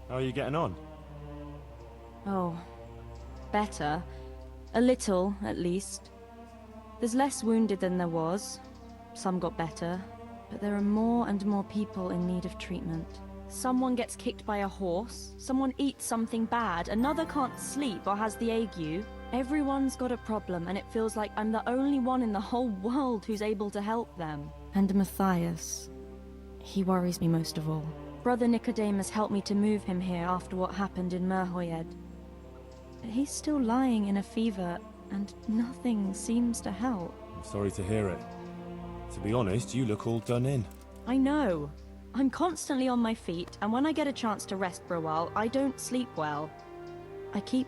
How are you getting on? Oh, better. A little, at least. There's less wounded than there was. Some got better. But there are more and more people in need of treatment. Someone gets kicked by a horse, someone eats something bad, another can't sleep or has the ague. Everyone's got a problem, and it feels like I'm the only one in the whole world who's able to help them. And Matthias, he worries me most of all. Brother Nicodemus helped me to move him here after what happened in Merhoyed. He's still lying in a fever, and nothing seems to help. I'm sorry to hear it. To be honest, you look all done in. I know. I'm constantly on my feet, and when I get a chance to rest for a while, I don't sleep well. I keep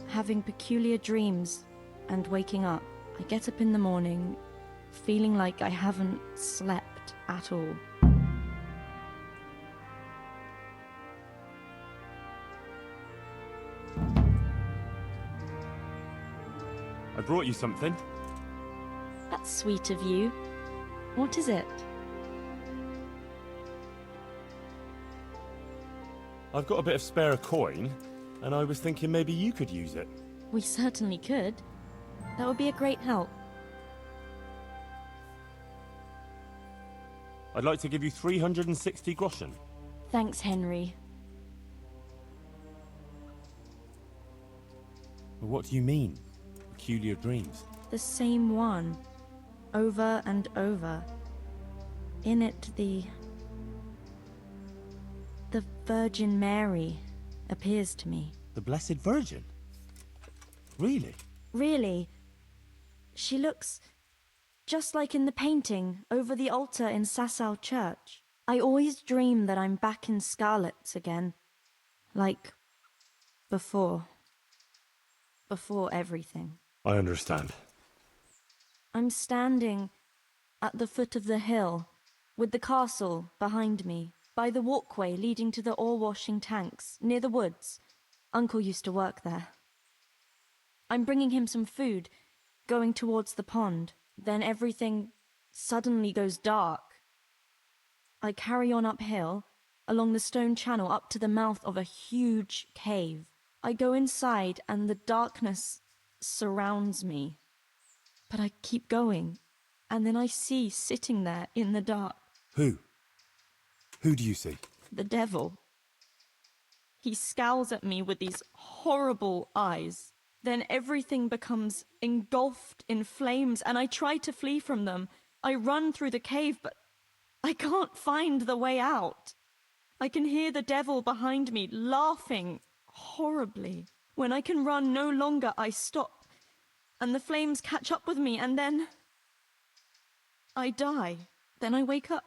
having peculiar dreams and waking up. I get up in the morning, feeling like I haven't slept at all. I brought you something. That's sweet of you. What is it? I've got a bit of spare coin, and I was thinking maybe you could use it. We certainly could. That would be a great help. I'd like to give you 360 groschen. Thanks, Henry. But what do you mean? Peculiar dreams? The same one. Over and over. In it, the Virgin Mary appears to me. The Blessed Virgin? Really? Really. She looks just like in the painting over the altar in Sasau Church. I always dream that I'm back in Scarlet's again. Like before. Before everything. I understand. I'm standing at the foot of the hill, with the castle behind me, by the walkway leading to the ore-washing tanks, near the woods. Uncle used to work there. I'm bringing him some food, going towards the pond. Then everything suddenly goes dark. I carry on uphill, along the stone channel up to the mouth of a huge cave. I go inside and the darkness surrounds me. But I keep going, and then I see sitting there in the dark. Who? Who do you see? The devil. He scowls at me with these horrible eyes. Then everything becomes engulfed in flames, and I try to flee from them. I run through the cave, but I can't find the way out. I can hear the devil behind me laughing horribly. When I can run no longer, I stop, and the flames catch up with me, and then I die. Then I wake up,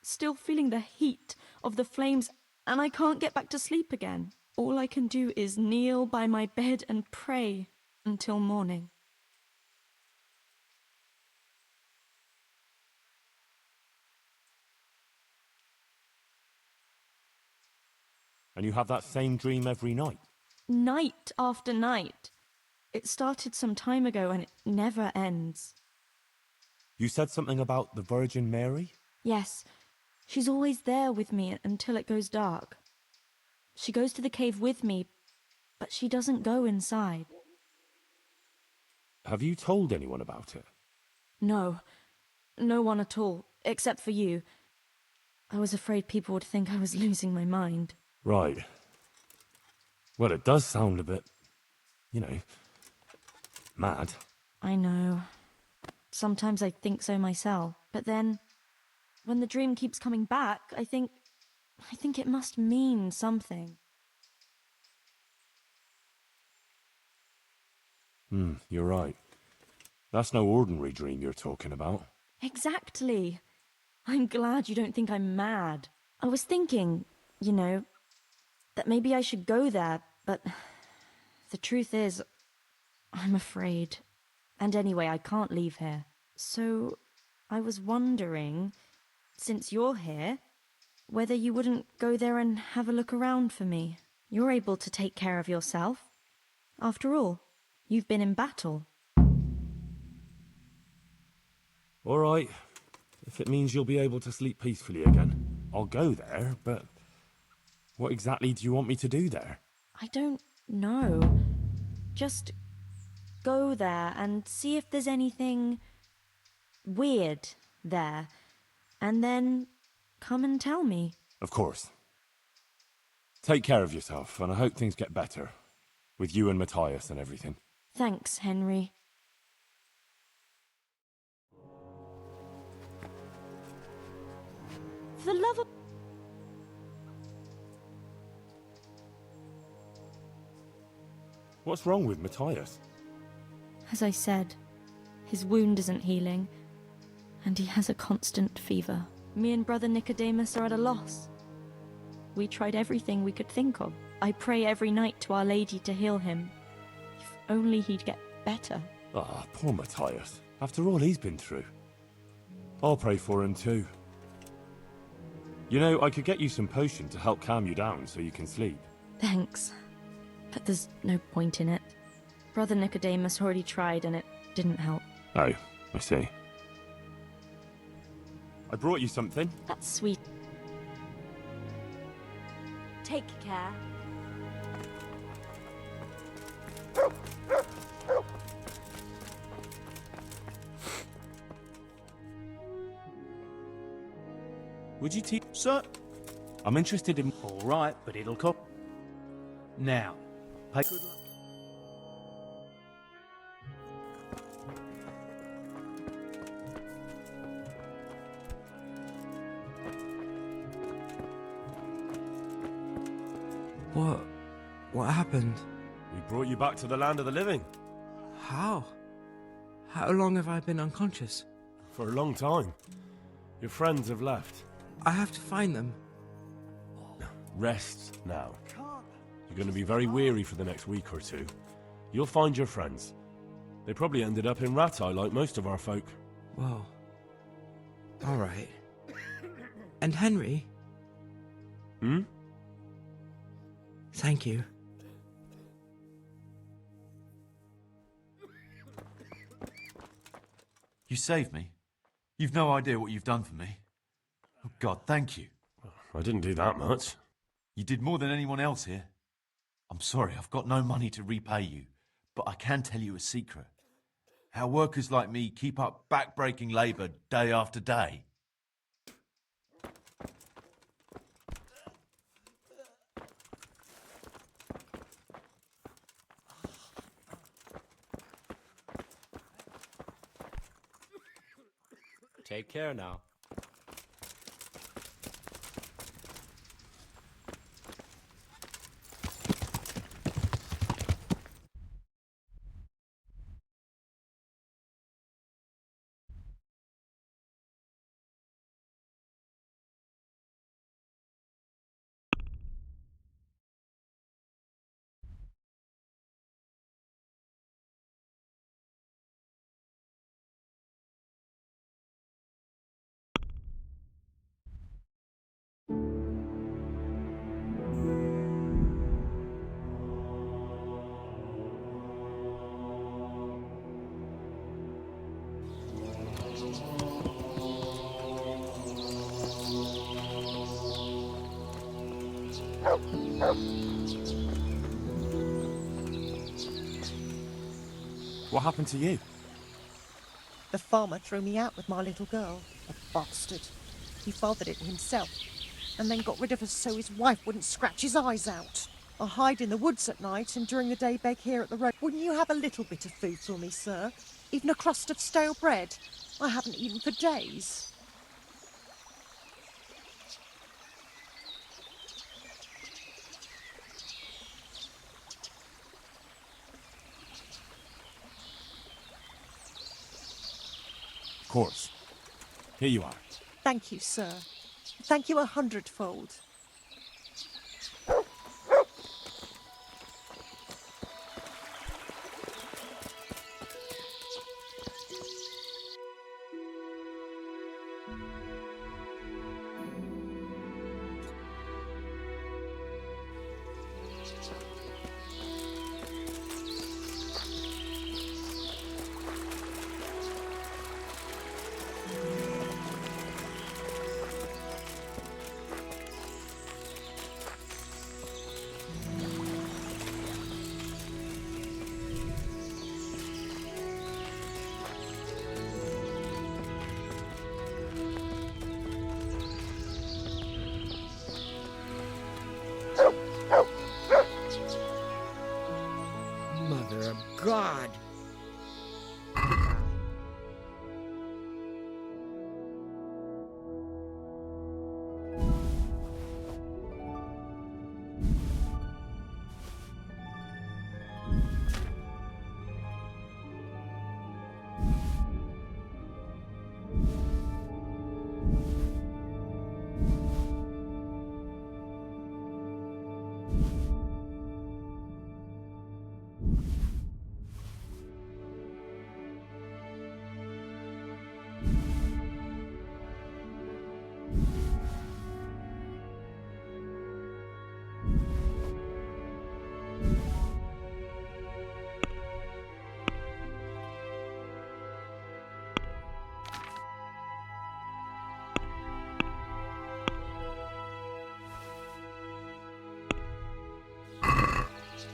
still feeling the heat of the flames, and I can't get back to sleep again. All I can do is kneel by my bed and pray until morning. And you have that same dream every night? Night after night. It started some time ago and it never ends. You said something about the Virgin Mary? Yes, she's always there with me until it goes dark. She goes to the cave with me, but she doesn't go inside. Have you told anyone about it? No, no one at all, except for you. I was afraid people would think I was losing my mind. Right. Well, it does sound a bit, mad. I know. Sometimes I think so myself. But then, when the dream keeps coming back, I think it must mean something. You're right. That's no ordinary dream you're talking about. Exactly. I'm glad you don't think I'm mad. I was thinking, that maybe I should go there, but the truth is, I'm afraid. And anyway, I can't leave here. So, I was wondering, since you're here, whether you wouldn't go there and have a look around for me. You're able to take care of yourself. After all, you've been in battle. All right. If it means you'll be able to sleep peacefully again, I'll go there, but what exactly do you want me to do there? I don't know. Just go there and see if there's anything weird there, and then come and tell me. Of course. Take care of yourself, and I hope things get better. With you and Matthias and everything. Thanks, Henry. For the love of... What's wrong with Matthias? As I said, his wound isn't healing, and he has a constant fever. Me and Brother Nicodemus are at a loss. We tried everything we could think of. I pray every night to Our Lady to heal him. If only he'd get better. Ah, poor Matthias. After all he's been through. I'll pray for him too. You know, I could get you some potion to help calm you down so you can sleep. Thanks. But there's no point in it. Brother Nicodemus already tried and it didn't help. Oh, I see. I brought you something. That's sweet. Take care. Would you teach? Sir? I'm interested in... All right, but it'll come. Now, pay good luck. What happened? We brought you back to the land of the living. How? How long have I been unconscious? For a long time. Your friends have left. I have to find them. Rest now. You're going to be very weary for the next week or two. You'll find your friends. They probably ended up in Rattay like most of our folk. Well, all right. And Henry? Hmm? Thank you. You saved me. You've no idea what you've done for me. Oh God, thank you. I didn't do that much. You did more than anyone else here. I'm sorry, I've got no money to repay you, but I can tell you a secret. How workers like me keep up back-breaking labour day after day. Take care now. What happened to you? The farmer threw me out with my little girl. A bastard. He fathered it himself, and then got rid of us so his wife wouldn't scratch his eyes out. I hide in the woods at night and during the day beg here at the road. Wouldn't you have a little bit of food for me, sir? Even a crust of stale bread? I haven't eaten for days. Of course. Here you are. Thank you, sir. Thank you 100-fold.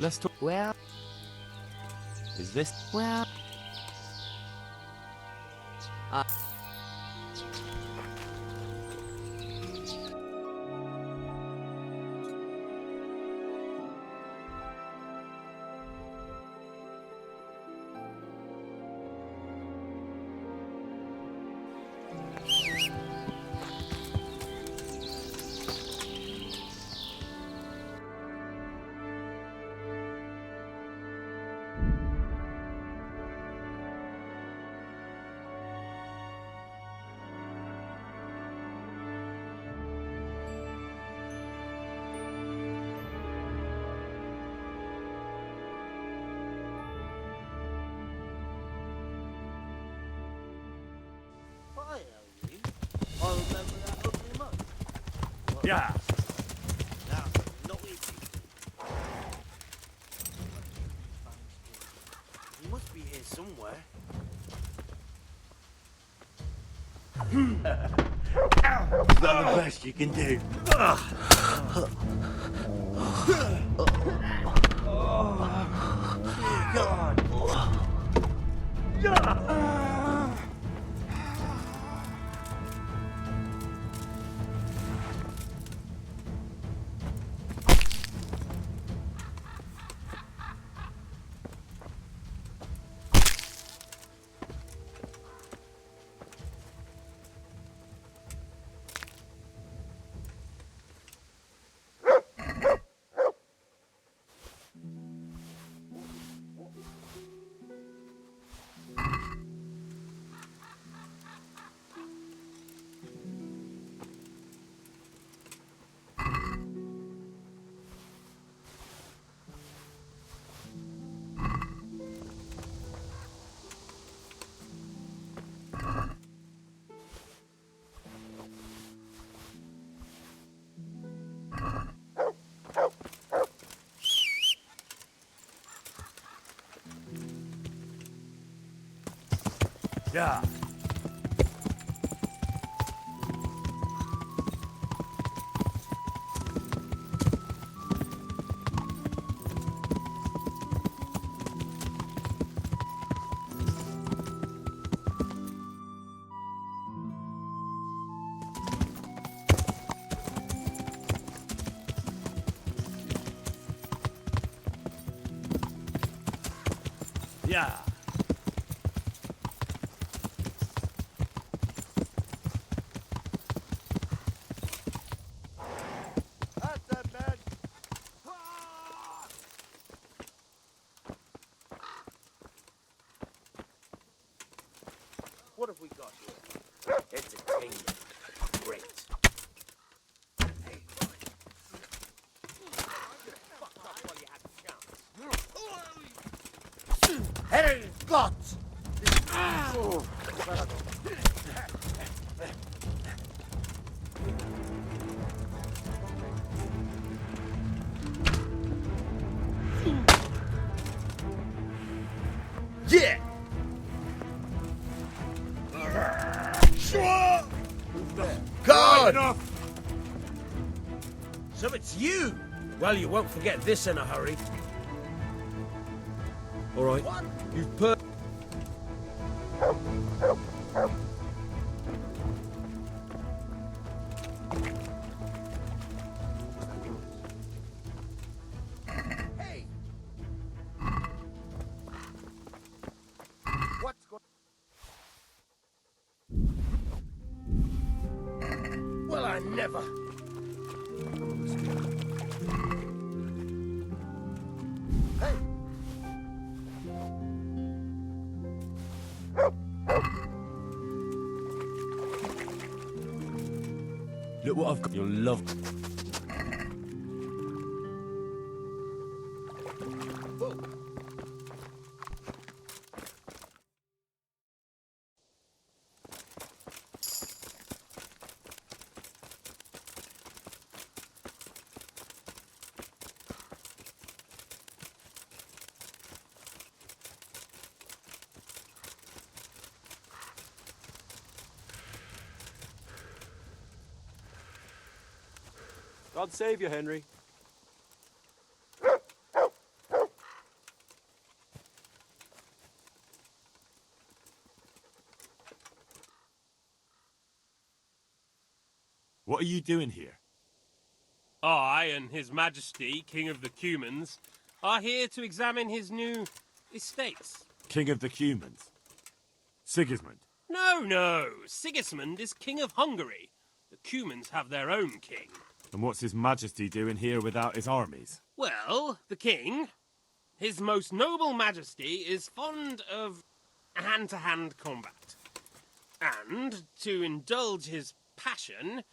let's talk. Well, Is this? well. I remember that ugly month. Yeah. Now, not easy. He must be here somewhere. Is that the best you can do? Yeah. Yeah. That's that man. Ah! What have we got here? It's a king. Great. Hey, fucked up while you had the chance. Head in his guts! Oh. Yeah! God! So it's you! Well, you won't forget this in a hurry. All right. What? You've put. Hey! What's going? Well, I never. Hey! Look what I've got. You'll love. God save you, Henry. What are you doing here? I and His Majesty, King of the Cumans, are here to examine his new estates. King of the Cumans? Sigismund? No. Sigismund is King of Hungary. The Cumans have their own king. And what's His Majesty doing here without his armies? Well, the king, His Most Noble Majesty, is fond of hand-to-hand combat. And, to indulge his passion,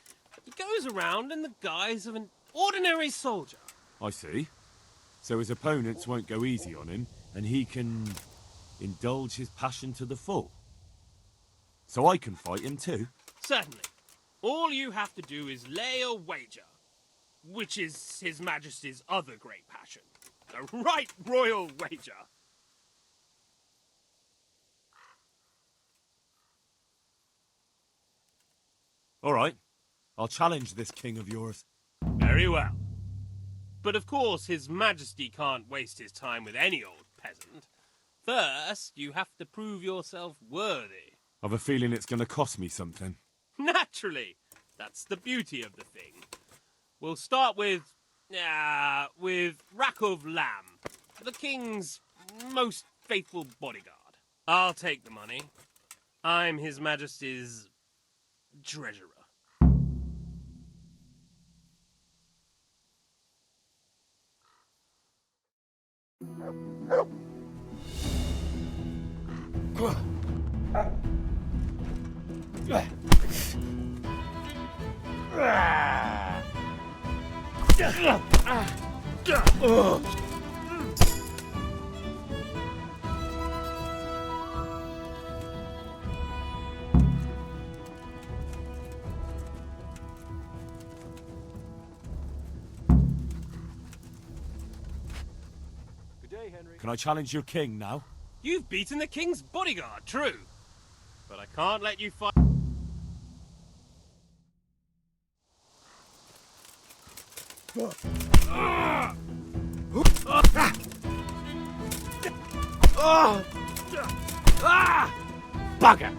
he goes around in the guise of an ordinary soldier. I see. So his opponents won't go easy on him, and he can indulge his passion to the full. So I can fight him too? Certainly. All you have to do is lay a wager, which is His Majesty's other great passion. A right royal wager. All right. I'll challenge this king of yours. Very well. But of course, His Majesty can't waste his time with any old peasant. First, you have to prove yourself worthy. I've a feeling it's going to cost me something. Naturally. That's the beauty of the thing. We'll start with Rack of Lamb, the king's most faithful bodyguard. I'll take the money. I'm His Majesty's treasurer. Can I challenge your king now? You've beaten the king's bodyguard, true. But I can't let you fight. Bugger!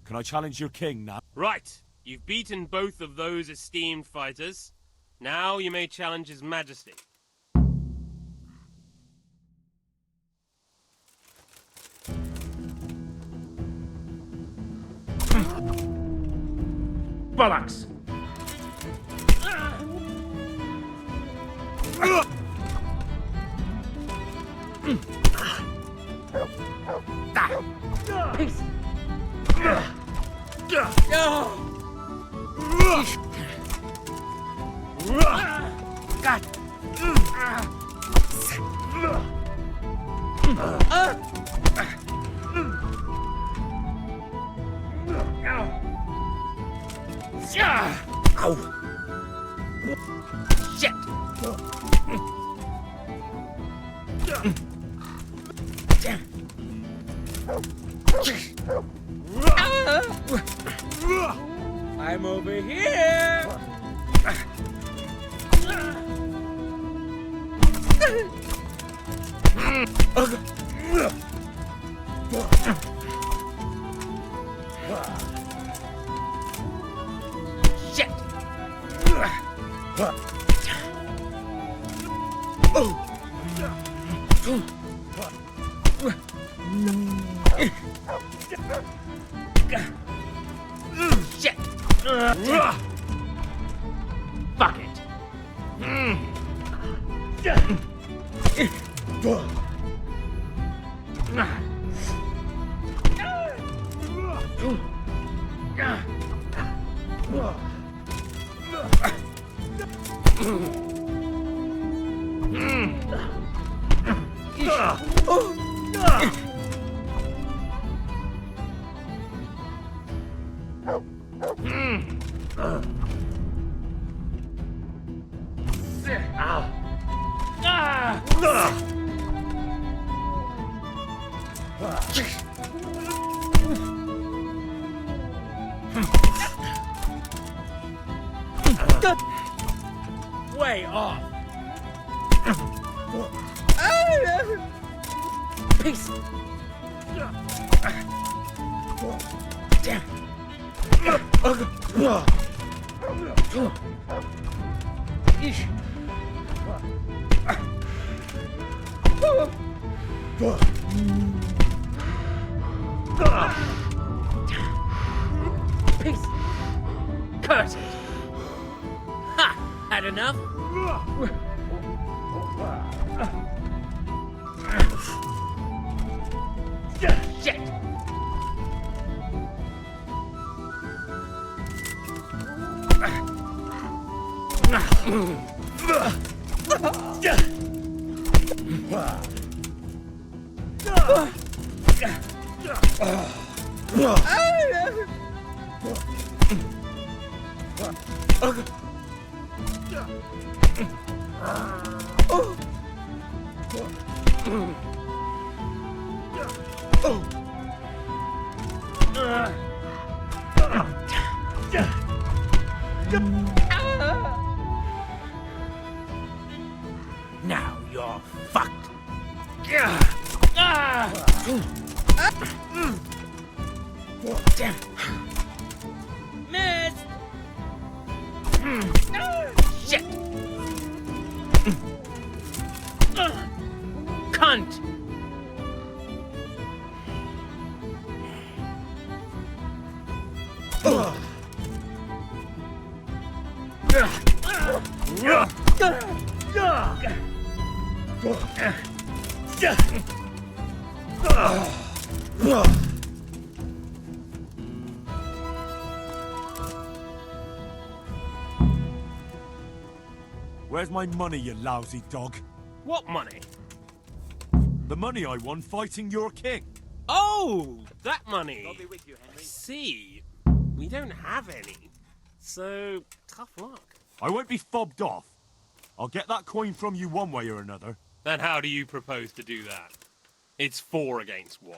Can I challenge your king now? Right. You've beaten both of those esteemed fighters. Now you may challenge His Majesty. Bollocks! Peace. God. Ow. Shit. I'm over here! Shit. Shit. Fuck it. Way off. Peace. Peace. Curse it. Ha! Had enough? Shit! Now you're fucked. Damn. Miss. Shit. Cunt. Where's my money, you lousy dog? What money? The money I won fighting your king. Oh, that money. I'll be with you, Henry. I see. We don't have any. So, tough luck. I won't be fobbed off. I'll get that coin from you one way or another. And how do you propose to do that? It's 4 against 1.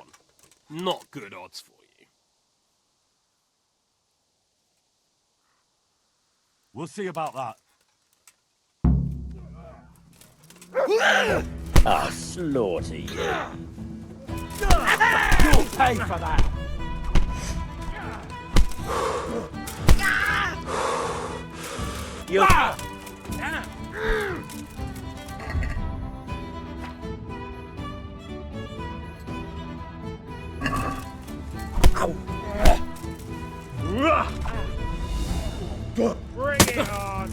Not good odds for you. We'll see about that. I'll slaughter you. You'll pay for that. You. Bring it on!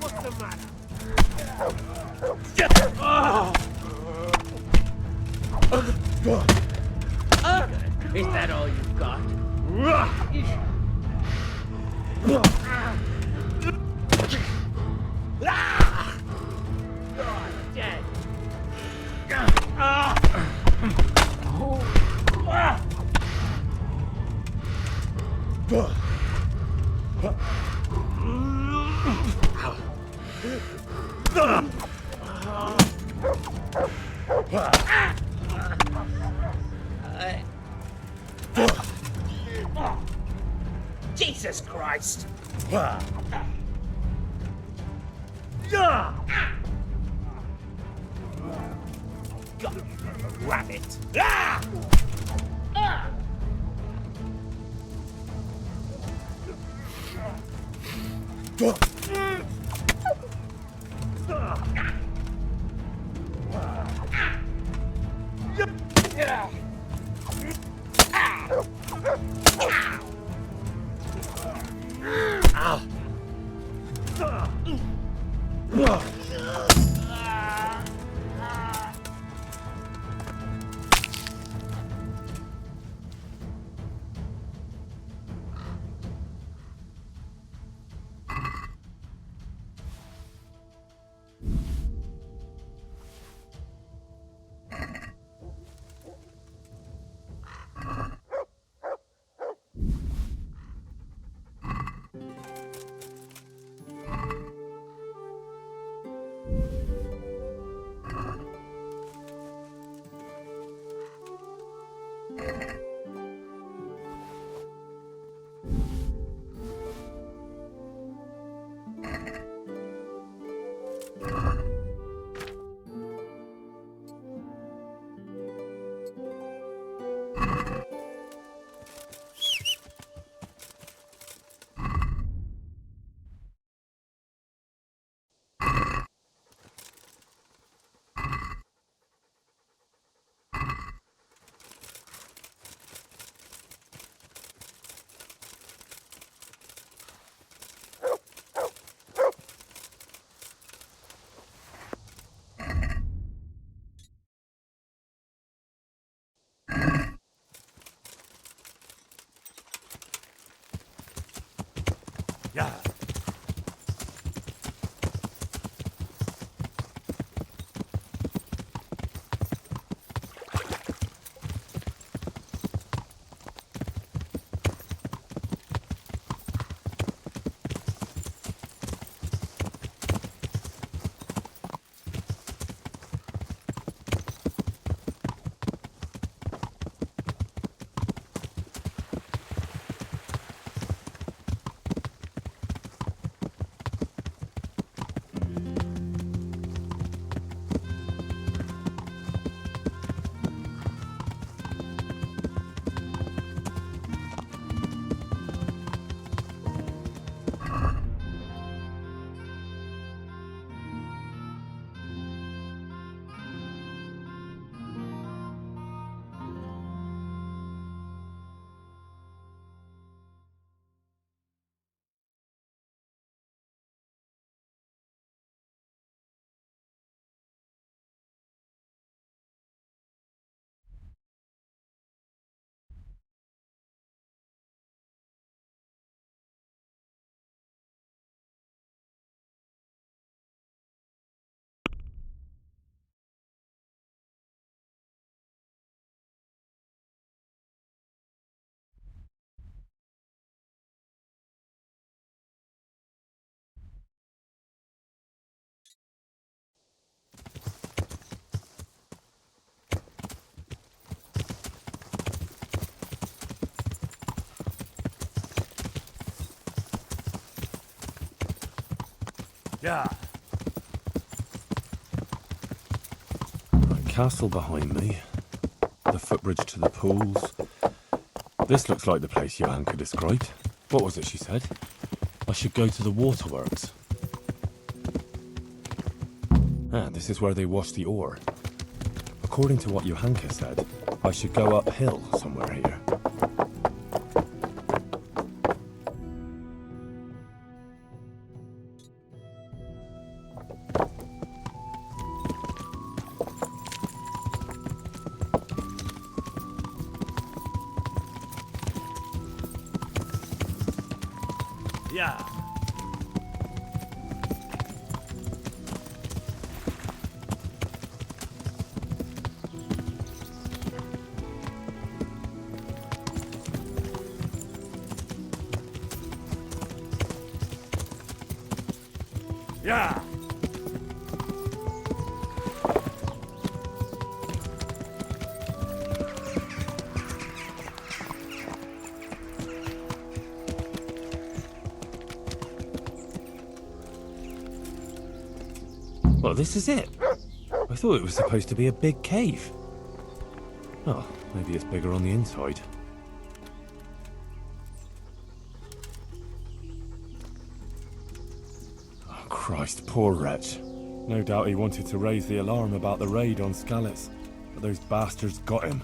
What's the matter? Is that all you've got? You're dead. Jesus Christ! God, rabbit! Yeah. Yeah. A castle behind me. The footbridge to the pools. This looks like the place Johanka described. What was it she said? I should go to the waterworks. Ah, this is where they wash the ore. According to what Johanka said, I should go uphill somewhere here. Yeah. Yeah. Well, this is it. I thought it was supposed to be a big cave. Oh, maybe it's bigger on the inside. Oh, Christ, poor wretch. No doubt he wanted to raise the alarm about the raid on Skalitz, but those bastards got him.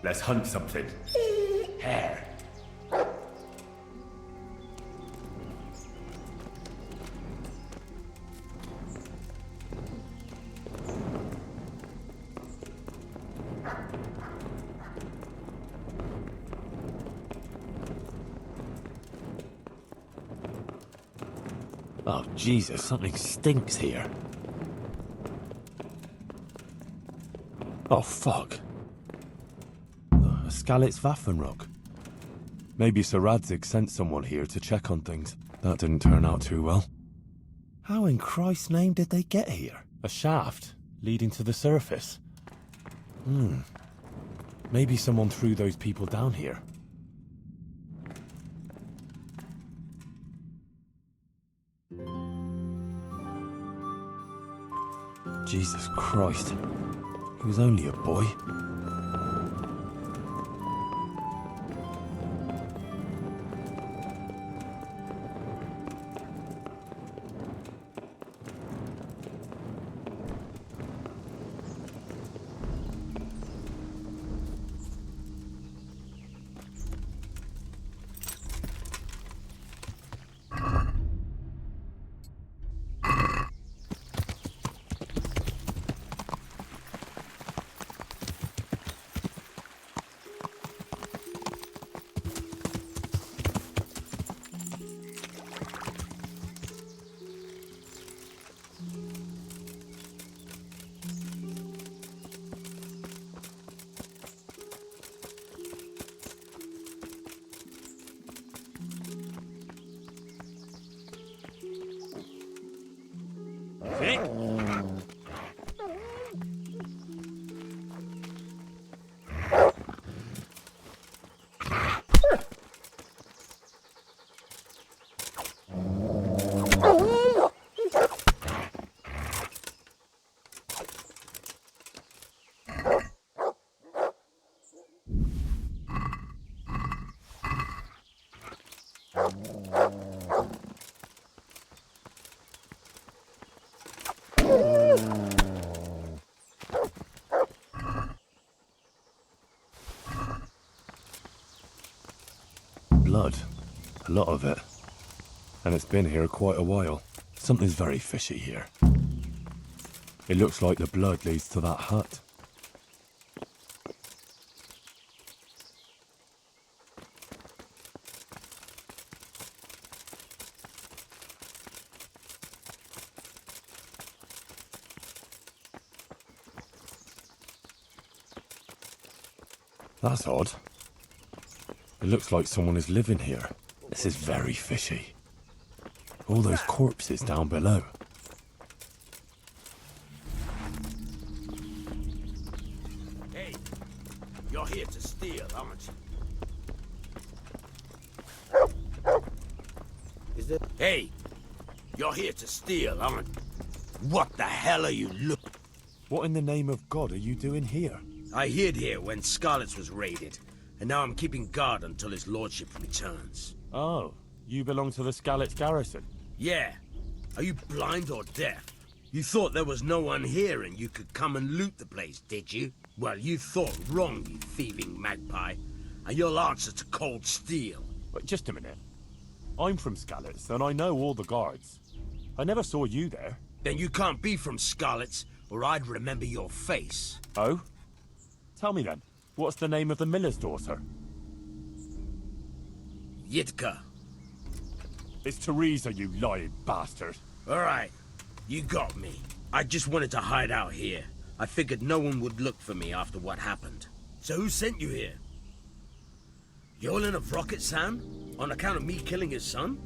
Let's hunt something. Hare. Oh, Jesus, something stinks here. Oh, fuck. A Skalitz Waffenrock. Maybe Sir Radzig sent someone here to check on things. That didn't turn out too well. How in Christ's name did they get here? A shaft leading to the surface. Maybe someone threw those people down here. Jesus Christ. He was only a boy. Vic? Blood. A lot of it. And it's been here quite a while. Something's very fishy here. It looks like the blood leads to that hut. That's odd. It looks like someone is living here. This is very fishy. All those corpses down below. Hey, you're here to steal, aren't you? Is it? Hey, you're here to steal, aren't you? What the hell are you looking? What in the name of God are you doing here? I hid here when Scarlet's was raided, and now I'm keeping guard until his lordship returns. Oh, you belong to the Skalitz garrison? Yeah. Are you blind or deaf? You thought there was no one here and you could come and loot the place, did you? Well, you thought wrong, you thieving magpie. And you'll answer to cold steel. But just a minute. I'm from Skalitz, and I know all the guards. I never saw you there. Then you can't be from Scarlet's, or I'd remember your face. Oh? Tell me then, what's the name of the miller's daughter? Yitka. It's Teresa, you lying bastard. All right, you got me. I just wanted to hide out here. I figured no one would look for me after what happened. So who sent you here? Yolen of Rocket Sam? On account of me killing his son?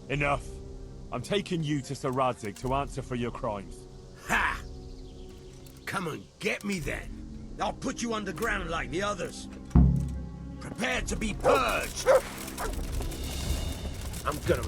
Enough. I'm taking you to Sir Radzig to answer for your crimes. Ha! Come and get me then. I'll put you underground like the others. Prepare to be purged. I'm gonna...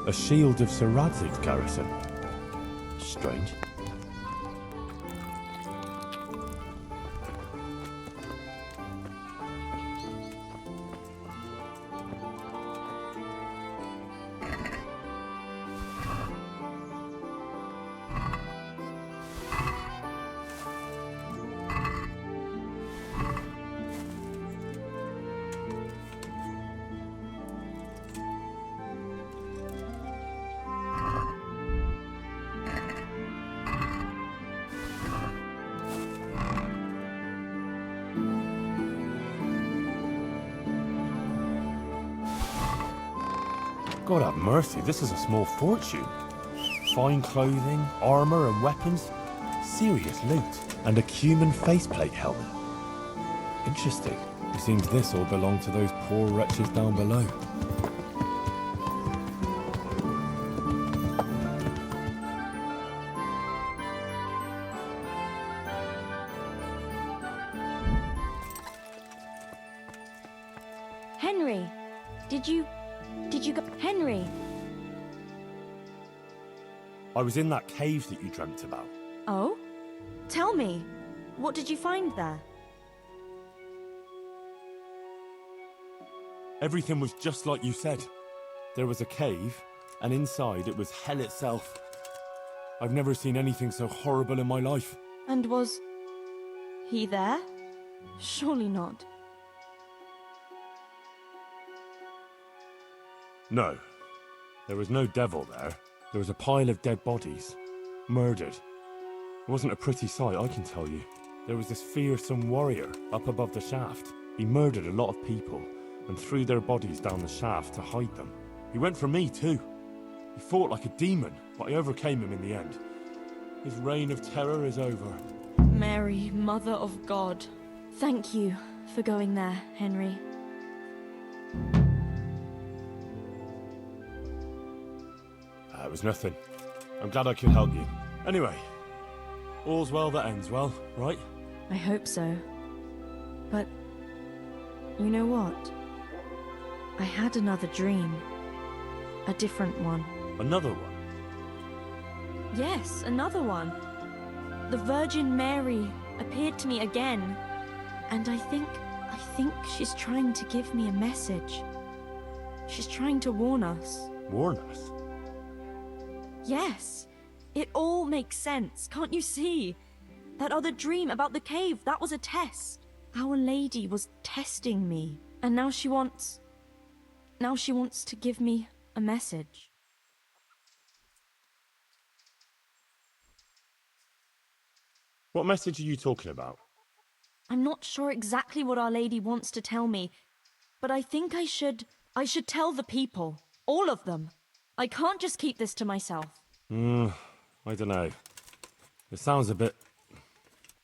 A shield of Sir Radzig's garrison. Strange. God have mercy, this is a small fortune. Fine clothing, armour and weapons. Serious loot. And a cumin faceplate helmet. Interesting. It seems this all belonged to those poor wretches down below. Henry, did you go? Henry! I was in that cave that you dreamt about. Oh? Tell me, what did you find there? Everything was just like you said. There was a cave, and inside it was hell itself. I've never seen anything so horrible in my life. And was he there? Surely not. No. There was no devil there. There was a pile of dead bodies. Murdered. It wasn't a pretty sight, I can tell you. There was this fearsome warrior up above the shaft. He murdered a lot of people and threw their bodies down the shaft to hide them. He went for me too. He fought like a demon, but I overcame him in the end. His reign of terror is over. Mary, Mother of God. Thank you for going there, Henry. It was nothing. I'm glad I could help you. Anyway, all's well that ends well, right? I hope so. But you know what? I had another dream. A different one. Another one? Yes, another one. The Virgin Mary appeared to me again. And I think she's trying to give me a message. She's trying to warn us. Warn us? Yes. It all makes sense, can't you see? That other dream about the cave, that was a test. Our Lady was testing me. And now she wants to give me a message. What message are you talking about? I'm not sure exactly what Our Lady wants to tell me, but I think I should tell the people. All of them. I can't just keep this to myself. I don't know. It sounds a bit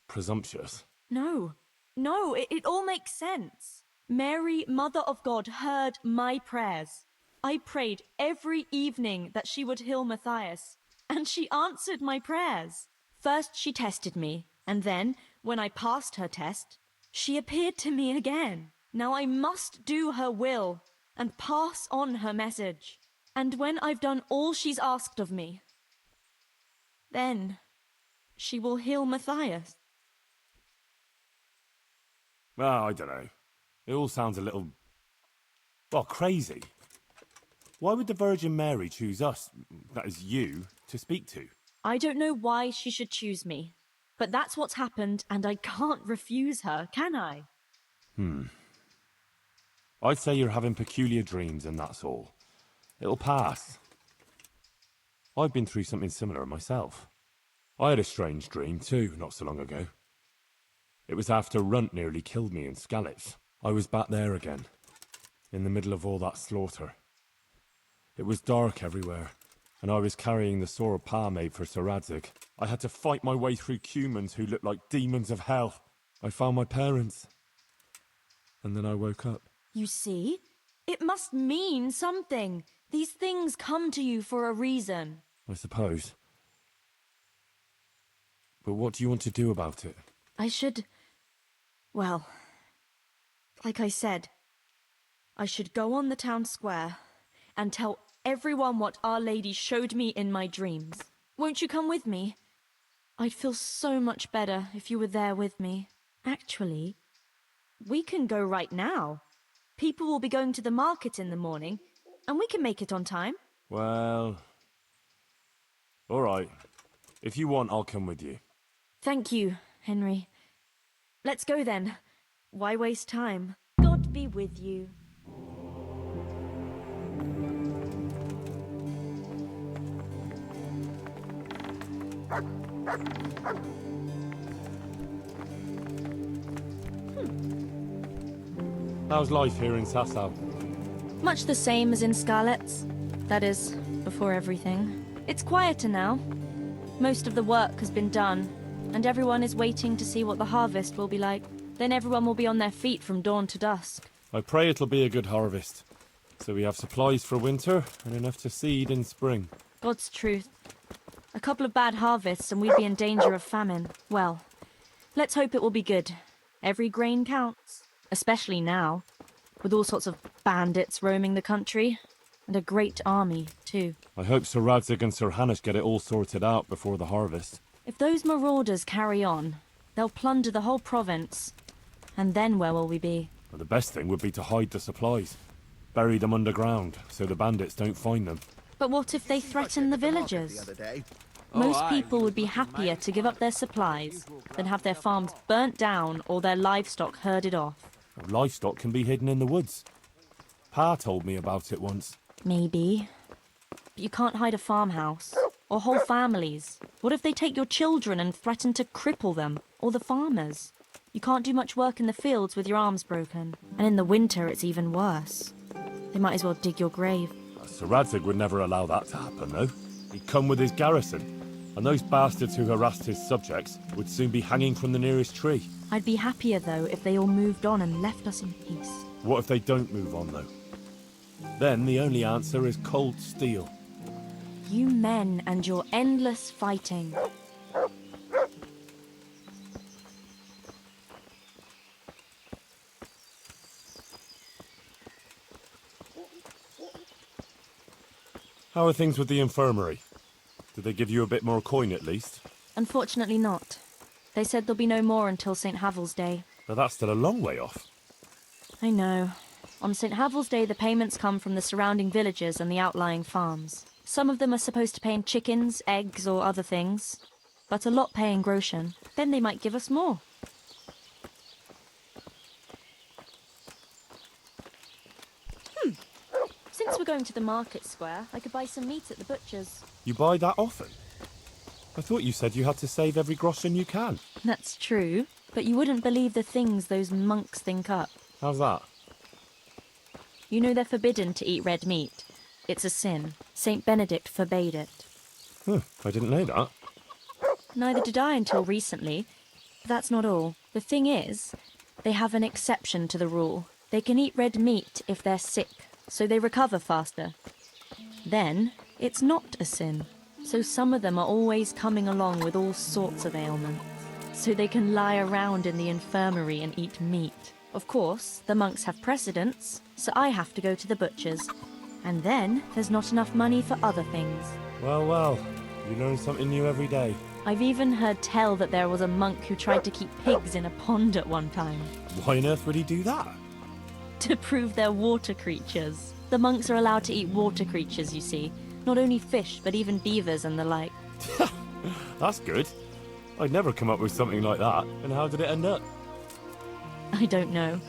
presumptuous. No, it all makes sense. Mary, Mother of God, heard my prayers. I prayed every evening that she would heal Matthias, and she answered my prayers. First she tested me, and then, when I passed her test, she appeared to me again. Now I must do her will and pass on her message. And when I've done all she's asked of me, then she will heal Matthias. Well, I don't know. It all sounds a little... well, crazy. Why would the Virgin Mary choose us, that is you, to speak to? I don't know why she should choose me, but that's what's happened and I can't refuse her, can I? I'd say you're having peculiar dreams and that's all. It'll pass. I've been through something similar myself. I had a strange dream too, not so long ago. It was after Runt nearly killed me in Skalitz. I was back there again, in the middle of all that slaughter. It was dark everywhere, and I was carrying the sword Pa made for Sir Radzig. I had to fight my way through humans who looked like demons of hell. I found my parents, and then I woke up. You see? It must mean something. These things come to you for a reason. I suppose. But what do you want to do about it? Well, like I said, I should go on the town square and tell everyone what Our Lady showed me in my dreams. Won't you come with me? I'd feel so much better if you were there with me. Actually, we can go right now. People will be going to the market in the morning, and we can make it on time. Well... all right. If you want, I'll come with you. Thank you, Henry. Let's go then. Why waste time? God be with you. How's life here in Sasau? Much the same as in Scarlet's. That is, before everything. It's quieter now. Most of the work has been done, and everyone is waiting to see what the harvest will be like. Then everyone will be on their feet from dawn to dusk. I pray it'll be a good harvest, so we have supplies for winter and enough to seed in spring. God's truth. A couple of bad harvests and we'd be in danger of famine. Well, let's hope it will be good. Every grain counts, especially now, with all sorts of bandits roaming the country, and a great army, too. I hope Sir Radzig and Sir Hanush get it all sorted out before the harvest. If those marauders carry on, they'll plunder the whole province. And then where will we be? Well, the best thing would be to hide the supplies. Bury them underground, so the bandits don't find them. But what if they threaten the villagers? Most people would be happier to give up their supplies than have their farms burnt down or their livestock herded off. Livestock can be hidden in the woods. Pa told me about it once. Maybe. But you can't hide a farmhouse. Or whole families. What if they take your children and threaten to cripple them? Or the farmers? You can't do much work in the fields with your arms broken. And in the winter it's even worse. They might as well dig your grave. Sir Radzig would never allow that to happen, though. He'd come with his garrison, and those bastards who harassed his subjects would soon be hanging from the nearest tree. I'd be happier, though, if they all moved on and left us in peace. What if they don't move on, though? Then the only answer is cold steel. You men and your endless fighting. How are things with the infirmary? Did they give you a bit more coin at least? Unfortunately not. They said there'll be no more until St. Havel's Day. But that's still a long way off. I know. On St. Havel's Day, the payments come from the surrounding villages and the outlying farms. Some of them are supposed to pay in chickens, eggs, or other things. But a lot pay in groschen. Then they might give us more. Since we're going to the market square, I could buy some meat at the butcher's. You buy that often? I thought you said you had to save every groschen you can. That's true, but you wouldn't believe the things those monks think up. How's that? You know they're forbidden to eat red meat. It's a sin. Saint Benedict forbade it. Huh, I didn't know that. Neither did I until recently. But that's not all. The thing is, they have an exception to the rule. They can eat red meat if they're sick, so they recover faster. Then, it's not a sin. So some of them are always coming along with all sorts of ailments. So they can lie around in the infirmary and eat meat. Of course, the monks have precedence, so I have to go to the butcher's. And then, there's not enough money for other things. Well, well, you learn something new every day. I've even heard tell that there was a monk who tried to keep pigs in a pond at one time. Why on earth would he do that? To prove they're water creatures. The monks are allowed to eat water creatures, you see. Not only fish, but even beavers and the like. That's good. I'd never come up with something like that. And how did it end up? I don't know.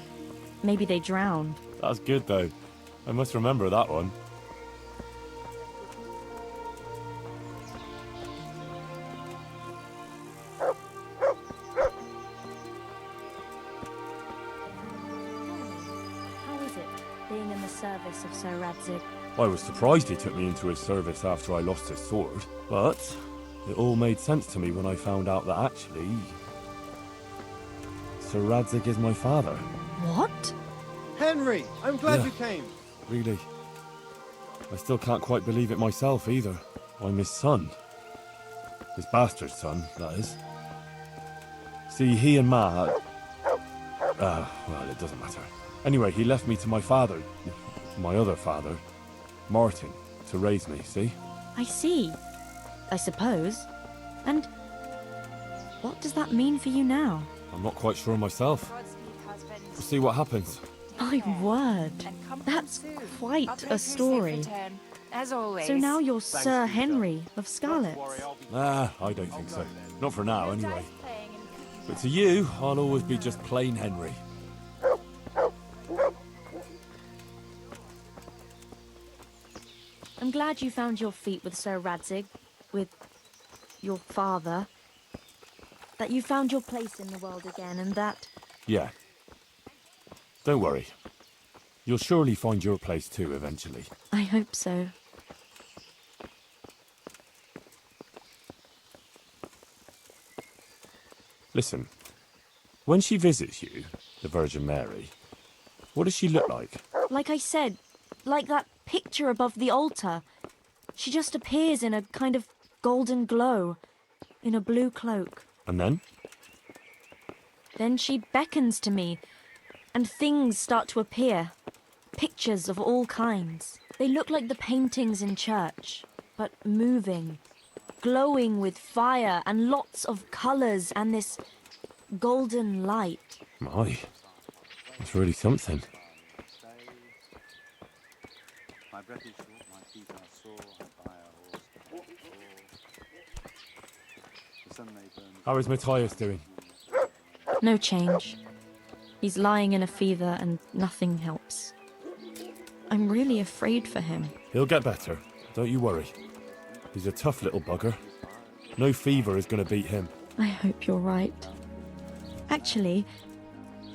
Maybe they drowned. That's good, though. I must remember that one. How is it, being in the service of Sir Radzig? I was surprised he took me into his service after I lost his sword, but it all made sense to me when I found out that actually Sir Radzig is my father. What? Henry, I'm glad Yeah. you came. Really. I still can't quite believe it myself either. I'm his son. His bastard son, that is. See, he and Ma... well, it doesn't matter. Anyway, he left me to my father, my other father, Martin, to raise me, see? I see. I suppose. And what does that mean for you now? I'm not quite sure myself. We'll see what happens. My word. That's quite a story. As always. So now you're Sir Henry of Scarlet. Nah, I don't think so. Not for now, anyway. But to you, I'll always be just plain Henry. I'm glad you found your feet with Sir Radzig, with your father. That you found your place in the world again, and that... Yeah. Don't worry. You'll surely find your place too, eventually. I hope so. Listen, when she visits you, the Virgin Mary, what does she look like? Like I said, like that picture above the altar. She just appears in a kind of golden glow, in a blue cloak. And then? Then she beckons to me, and things start to appear. Pictures of all kinds. They look like the paintings in church, but moving, glowing with fire and lots of colours and this golden light. My, that's really something. How is Matthias doing? No change. He's lying in a fever and nothing helps. I'm really afraid for him. He'll get better, don't you worry. He's a tough little bugger. No fever is going to beat him. I hope you're right. Actually,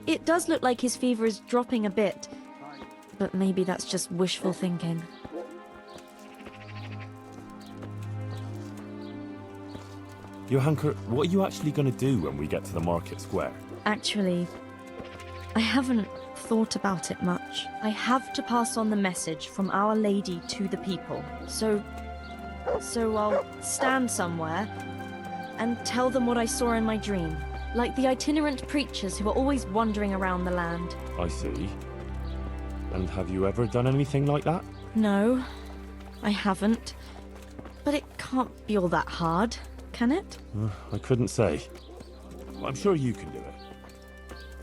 it does look like his fever is dropping a bit, but maybe that's just wishful thinking. Johanka, what are you actually going to do when we get to the market square? Actually, I haven't thought about it much. I have to pass on the message from Our Lady to the people. So I'll stand somewhere and tell them what I saw in my dream. Like the itinerant preachers who are always wandering around the land. I see. And have you ever done anything like that? No, I haven't. But it can't be all that hard, can it? I couldn't say. I'm sure you can do it.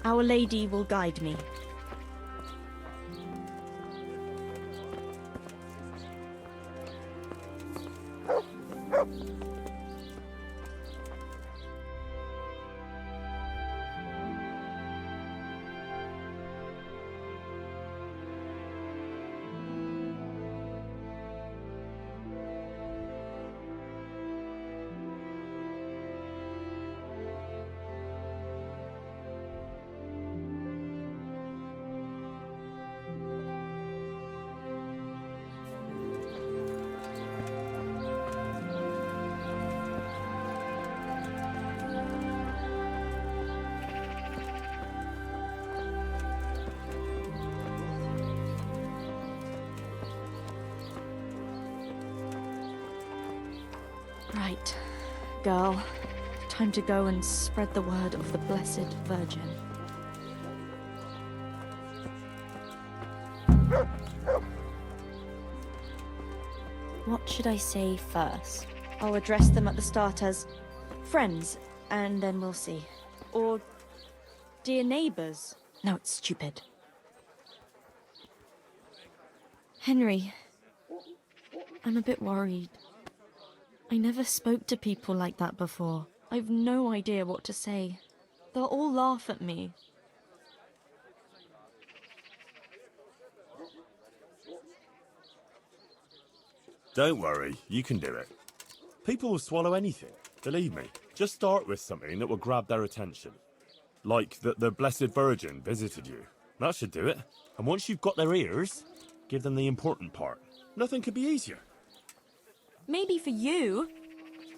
Our Lady will guide me. Right, girl. Time to go and spread the word of the Blessed Virgin. What should I say first? I'll address them at the start as friends, and then we'll see. Or dear neighbours. No, it's stupid. Henry, I'm a bit worried. I never spoke to people like that before. I've no idea what to say. They'll all laugh at me. Don't worry, you can do it. People will swallow anything, believe me. Just start with something that will grab their attention. Like that the Blessed Virgin visited you. That should do it. And once you've got their ears, give them the important part. Nothing could be easier. Maybe for you.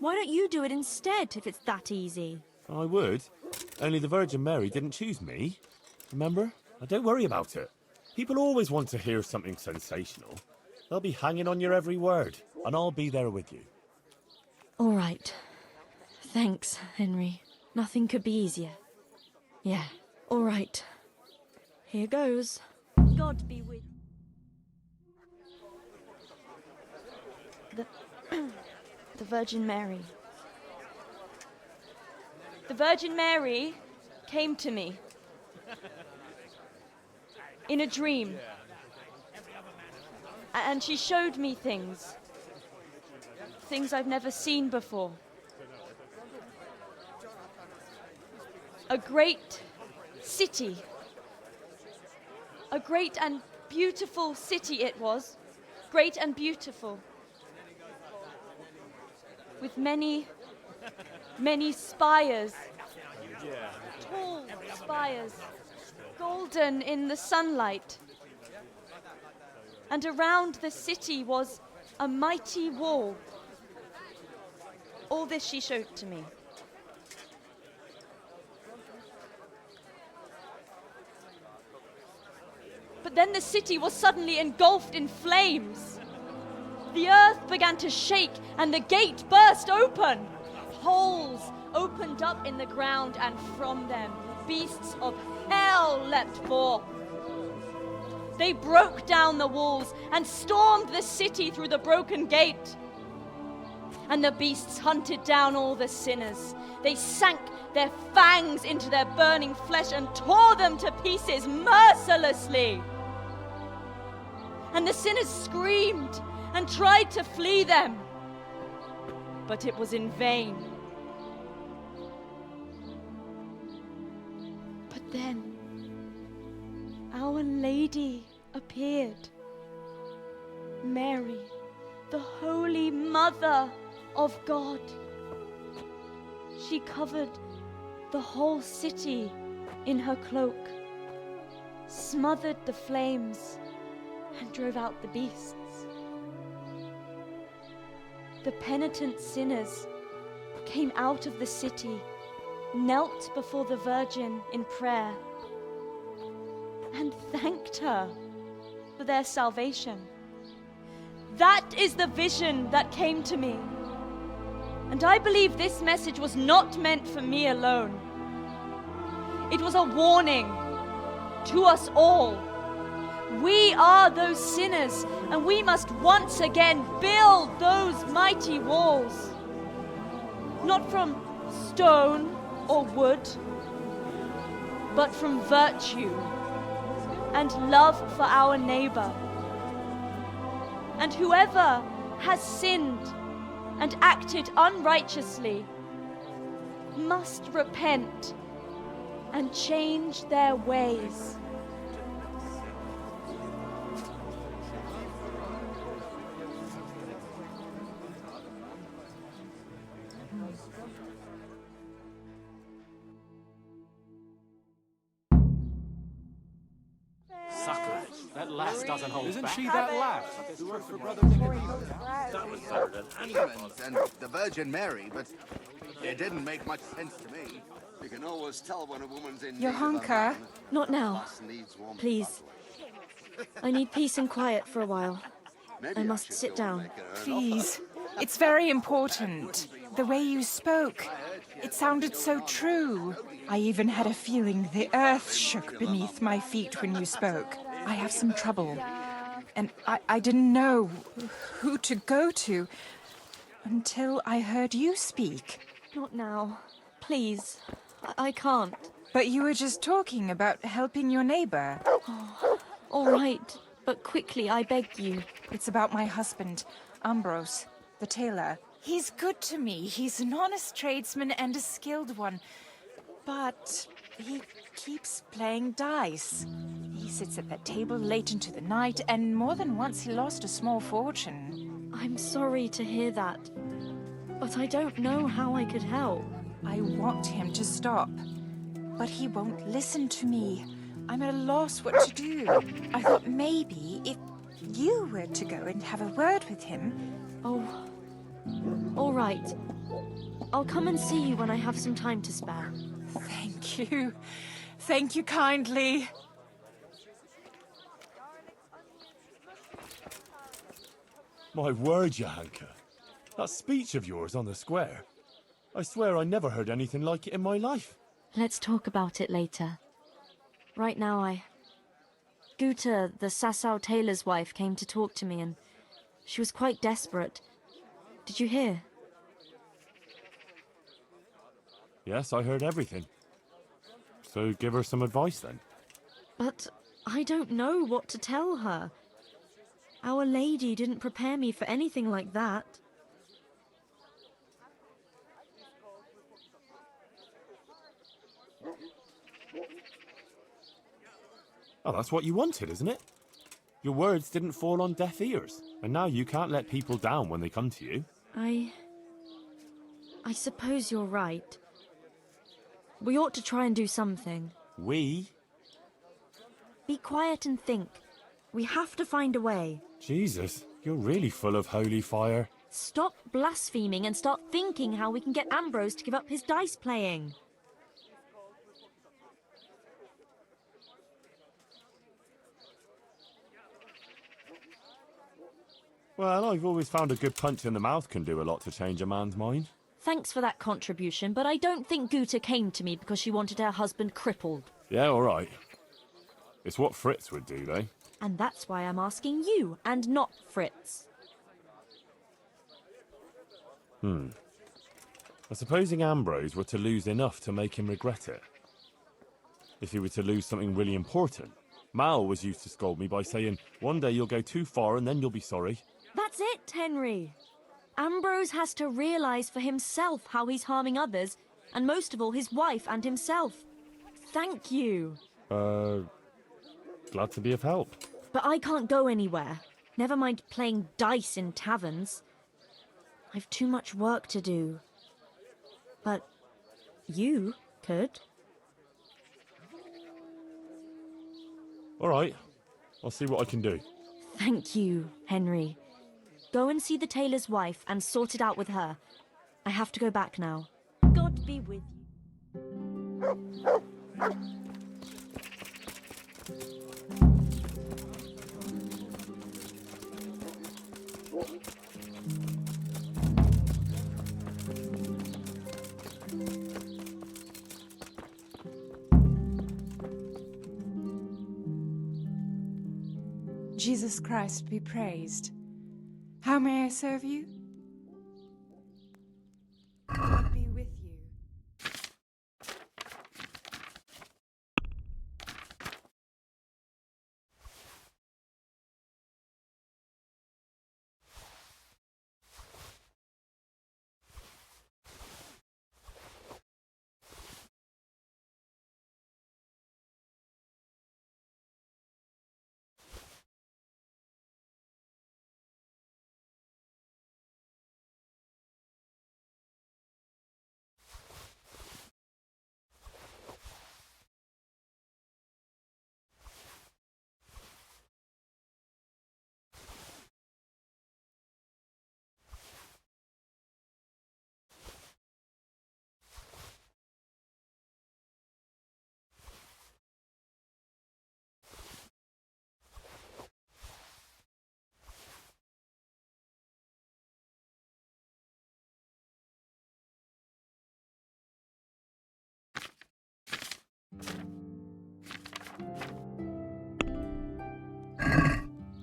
Why don't you do it instead, if it's that easy? I would. Only the Virgin Mary didn't choose me. Remember? Now don't worry about it. People always want to hear something sensational. They'll be hanging on your every word, and I'll be there with you. All right. Thanks, Henry. Nothing could be easier. Yeah, all right. Here goes. God be with The Virgin Mary. The Virgin Mary came to me in a dream. And she showed me things. Things I've never seen before. A great city. A great and beautiful city it was. Great and beautiful. With many, many spires. Tall spires. Golden in the sunlight. And around the city was a mighty wall. All this she showed to me. But then the city was suddenly engulfed in flames. The earth began to shake and the gate burst open. Holes opened up in the ground and from them beasts of hell leapt forth. They broke down the walls and stormed the city through the broken gate. And the beasts hunted down all the sinners. They sank their fangs into their burning flesh and tore them to pieces mercilessly. And the sinners screamed and tried to flee them, but it was in vain. But then Our Lady appeared. Mary, the Holy Mother of God. She covered the whole city in her cloak, smothered the flames, and drove out the beasts. The penitent sinners came out of the city, knelt before the Virgin in prayer, and thanked her for their salvation. That is the vision that came to me. And I believe this message was not meant for me alone. It was a warning to us all. We are those sinners, and we must once again build those mighty walls. Not from stone or wood, but from virtue and love for our neighbor. And whoever has sinned and acted unrighteously must repent and change their ways. That lass doesn't hold Isn't back. she that lass? That was better than anyone's and the Virgin Mary, but it didn't make much sense to me. You can always tell when a woman's in need of a Johanka? man. Not now. Lass needs warmth Please. bubbly. I need peace and quiet for a while. Maybe I must should sit go and down. make her an Please. It's very important. The way you spoke. It sounded so true. I even had a feeling the earth shook beneath my feet when you spoke. I have some trouble. And I didn't know who to go to until I heard you speak. Not now. Please. I can't. But you were just talking about helping your neighbor. All right, but quickly, I beg you. It's about my husband, Ambrose, the tailor. He's good to me. He's an honest tradesman and a skilled one. But he keeps playing dice. He sits at that table late into the night, and more than once he lost a small fortune. I'm sorry to hear that, but I don't know how I could help. I want him to stop, but he won't listen to me. I'm at a loss what to do. I thought maybe if you were to go and have a word with him. Oh, all right. I'll come and see you when I have some time to spare. Thank you. Thank you kindly. My word, Johanka. That speech of yours on the square. I swear I never heard anything like it in my life. Let's talk about it later. Right now, Guta, the Sasau tailor's wife, came to talk to me, and she was quite desperate. Did you hear? Yes, I heard everything. So give her some advice then. But I don't know what to tell her. Our Lady didn't prepare me for anything like that. Oh, that's what you wanted, isn't it? Your words didn't fall on deaf ears, and now you can't let people down when they come to you. I suppose you're right. We ought to try and do something. We? Be quiet and think. We have to find a way. Jesus, you're really full of holy fire. Stop blaspheming and start thinking how we can get Ambrose to give up his dice playing. Well, I've always found a good punch in the mouth can do a lot to change a man's mind. Thanks for that contribution, but I don't think Guta came to me because she wanted her husband crippled. Yeah, all right. It's what Fritz would do, though. And that's why I'm asking you, and not Fritz. Supposing Ambrose were to lose enough to make him regret it. If he were to lose something really important. Mal was used to scold me by saying, one day you'll go too far and then you'll be sorry. That's it, Henry. Ambrose has to realise for himself how he's harming others, and most of all his wife and himself. Thank you. Glad to be of help. But I can't go anywhere. Never mind playing dice in taverns. I've too much work to do. But you could. All right. I'll see what I can do. Thank you, Henry. Go and see the tailor's wife and sort it out with her. I have to go back now. God be with you. Jesus Christ be praised. How may I serve you? God be with you.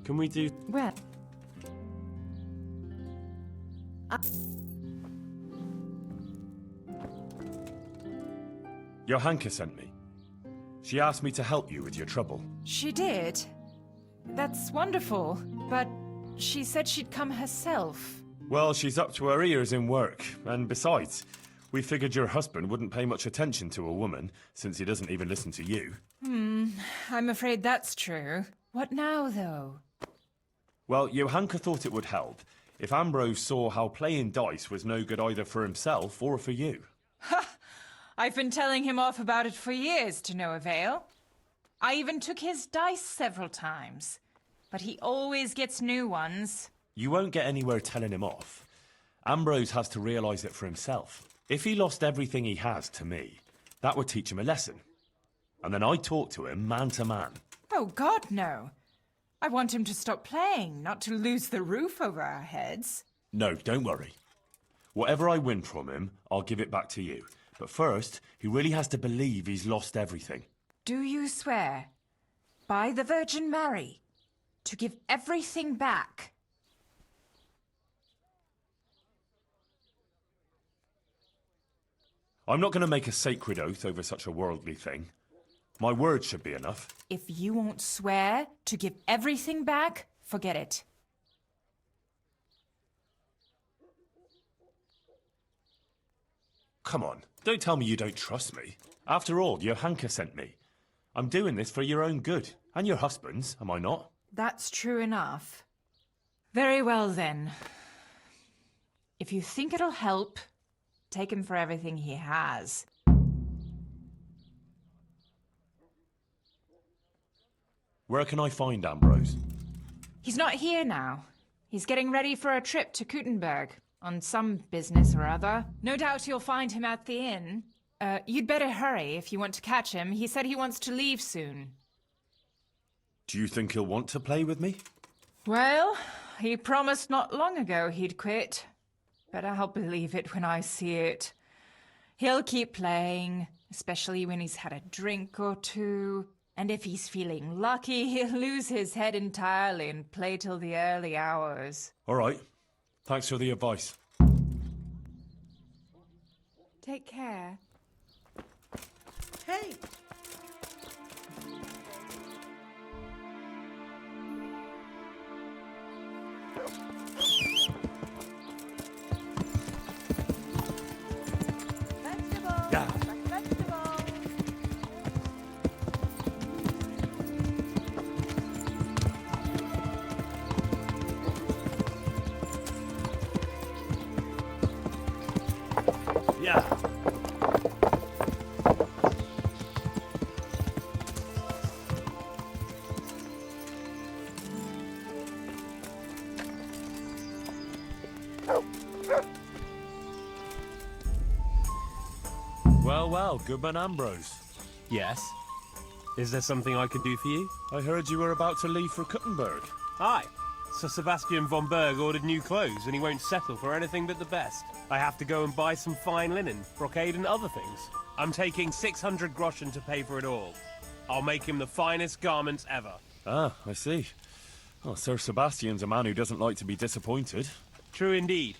Can we do... Well, Johanka sent me. She asked me to help you with your trouble. she did. That's wonderful, but she said she'd come herself. Well, she's up to her ears in work, and besides, we figured your husband wouldn't pay much attention to a woman, since he doesn't even listen to you. I'm afraid that's true. What now, though? Well, Johanka thought it would help if Ambrose saw how playing dice was no good either for himself or for you. I've been telling him off about it for years to no avail. I even took his dice several times, but he always gets new ones. You won't get anywhere telling him off. Ambrose has to realise it for himself. If he lost everything he has to me, that would teach him a lesson. And then I'd talk to him man to man. Oh, God, no. I want him to stop playing, not to lose the roof over our heads. No, don't worry. Whatever I win from him, I'll give it back to you. But first, he really has to believe he's lost everything. Do you swear, by the Virgin Mary, to give everything back? I'm not going to make a sacred oath over such a worldly thing. My word should be enough. If you won't swear to give everything back, forget it. Come on, don't tell me you don't trust me. After all, Johanka sent me. I'm doing this for your own good, and your husband's, am I not? That's true enough. Very well then. If you think it'll help, take him for everything he has. Where can I find Ambrose? He's not here now. He's getting ready for a trip to Kuttenberg on some business or other. No doubt you'll find him at the inn. You'd better hurry if you want to catch him. He said he wants to leave soon. Do you think he'll want to play with me? Well, he promised not long ago he'd quit. But I'll believe it when I see it. He'll keep playing, especially when he's had a drink or two. And if he's feeling lucky, he'll lose his head entirely and play till the early hours. All right. Thanks for the advice. Take care. Hey! Yeah. Yeah. Well, Goodman Ambrose. Yes? Is there something I could do for you? I heard you were about to leave for Kuttenberg. Aye. Sir Sebastian von Berg ordered new clothes and he won't settle for anything but the best. I have to go and buy some fine linen, brocade and other things. I'm taking 600 groschen to pay for it all. I'll make him the finest garments ever. Ah, I see. Oh, Sir Sebastian's a man who doesn't like to be disappointed. True indeed.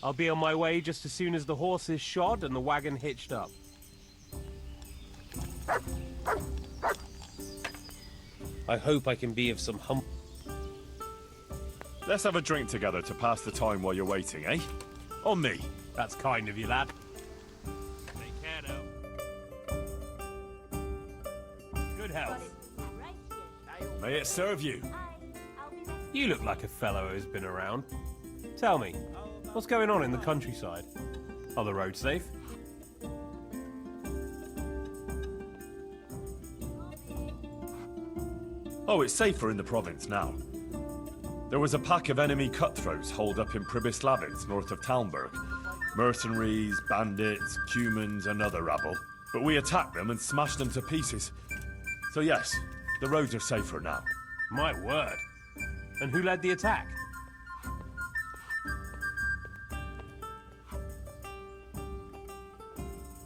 I'll be on my way just as soon as the horse is shod and the wagon hitched up. I hope I can be of some hump. Let's have a drink together to pass the time while you're waiting, eh? On me. That's kind of you, lad. Take care now. Good health. May it serve you. You look like a fellow who's been around. Tell me, what's going on in the countryside? Are the roads safe? Oh, it's safer in the province now. There was a pack of enemy cutthroats holed up in Pribyslavitz, north of Talmberg. Mercenaries, bandits, humans, and other rabble. But we attacked them and smashed them to pieces. So yes, the roads are safer now. My word. And who led the attack?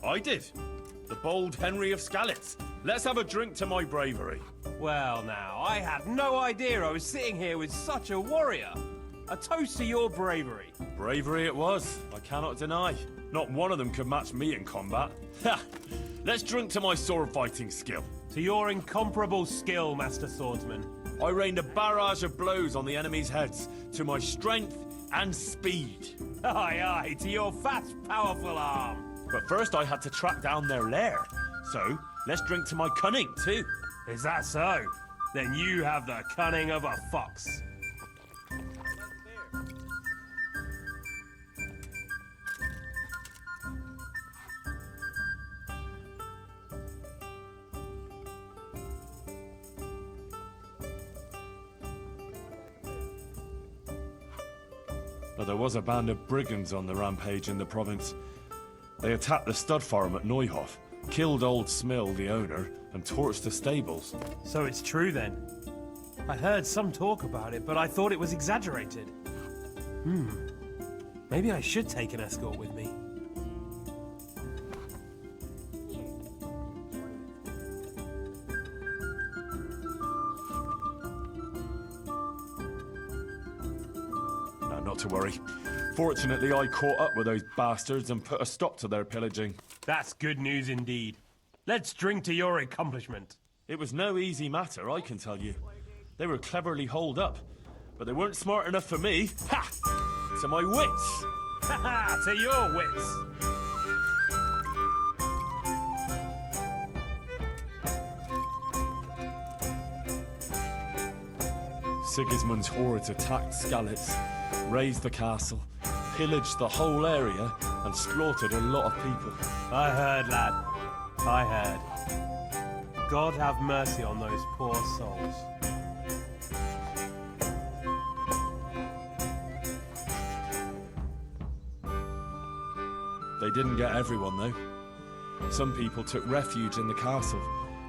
I did. The bold Henry of Skalitz. Let's have a drink to my bravery. Well now, I had no idea I was sitting here with such a warrior. A toast to your bravery. Bravery it was, I cannot deny. Not one of them could match me in combat. Ha! Let's drink to my sword fighting skill. To your incomparable skill, Master Swordsman. I rained a barrage of blows on the enemy's heads, to my strength and speed. Aye, aye, to your fast, powerful arm. But first I had to track down their lair. So, let's drink to my cunning, too. Is that so? Then you have the cunning of a fox. But there was a band of brigands on the rampage in the province. They attacked the stud farm at Neuhof, killed old Smill, the owner, and torched the stables. So it's true then? I heard some talk about it, but I thought it was exaggerated. Maybe I should take an escort with me. No, not to worry. Fortunately, I caught up with those bastards and put a stop to their pillaging. That's good news indeed. Let's drink to your accomplishment. It was no easy matter, I can tell you. They were cleverly holed up, but they weren't smart enough for me. Ha! To my wits! Ha ha! To your wits! Sigismund's hordes attacked Skalitz, razed the castle, pillaged the whole area, and slaughtered a lot of people. I heard, lad. I heard. God have mercy on those poor souls. They didn't get everyone, though. Some people took refuge in the castle,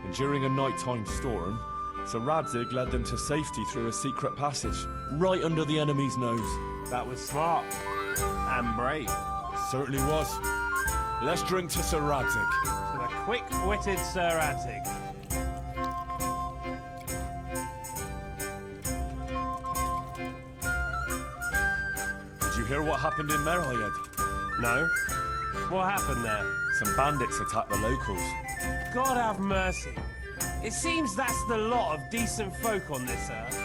and during a nighttime storm, Sir Radzig led them to safety through a secret passage, right under the enemy's nose. That was smart. And brave. Certainly was. Let's drink to Sir Radzig. To the quick-witted Sir Radzig. Did you hear what happened in Merhayed? No. What happened there? Some bandits attacked the locals. God have mercy. It seems that's the lot of decent folk on this earth.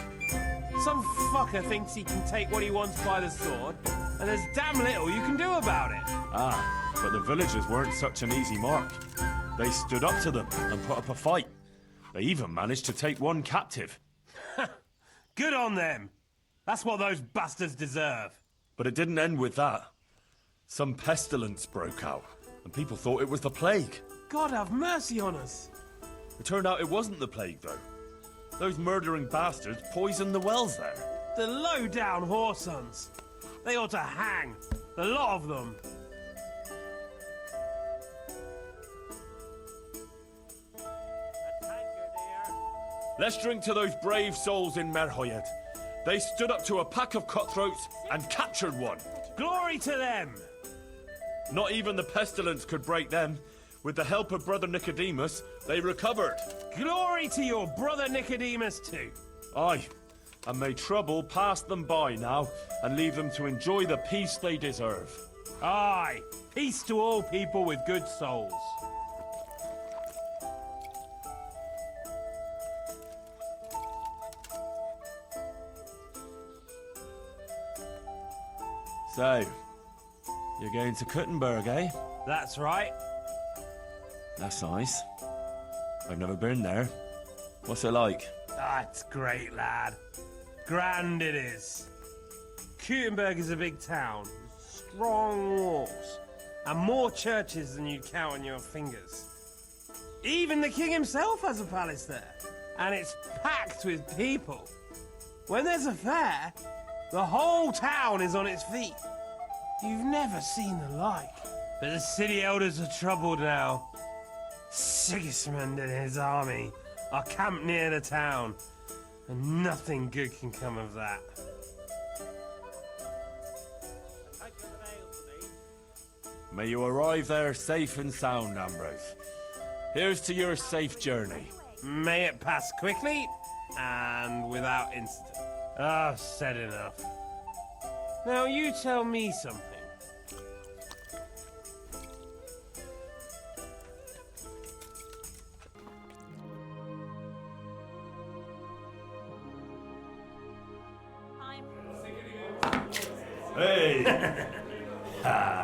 Some fucker thinks he can take what he wants by the sword, and there's damn little you can do about it. Ah, but the villagers weren't such an easy mark. They stood up to them and put up a fight. They even managed to take one captive. Good on them. That's what those bastards deserve. But it didn't end with that. Some pestilence broke out, and people thought it was the plague. God have mercy on us. It turned out it wasn't the plague, though. Those murdering bastards poisoned the wells there. The low-down whoresons. They ought to hang. The lot of them. Let's drink to those brave souls in Merhayed. They stood up to a pack of cutthroats and captured one. Glory to them! Not even the pestilence could break them. With the help of Brother Nicodemus, they recovered. Glory to your brother Nicodemus too. Aye, and may trouble pass them by now and leave them to enjoy the peace they deserve. Aye, peace to all people with good souls. So, you're going to Kuttenberg, eh? That's right. That's nice. I've never been there. What's it like? Ah, it's great, lad. Grand it is. Kuttenberg is a big town, with strong walls, and more churches than you'd count on your fingers. Even the king himself has a palace there, and it's packed with people. When there's a fair, the whole town is on its feet. You've never seen the like. But the city elders are troubled now. Sigismund and his army are camped near the town, and nothing good can come of that. May you arrive there safe and sound, Ambrose. Here's to your safe journey. May it pass quickly and without incident. I've said enough. Now you tell me something. Hey! Ha!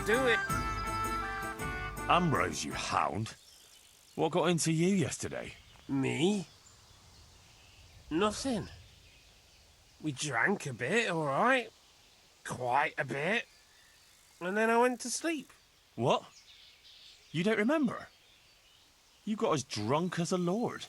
do it. Ambrose, you hound. What got into you yesterday? Me? Nothing. We drank a bit, all right. Quite a bit. And then I went to sleep. What? You don't remember? You got as drunk as a lord.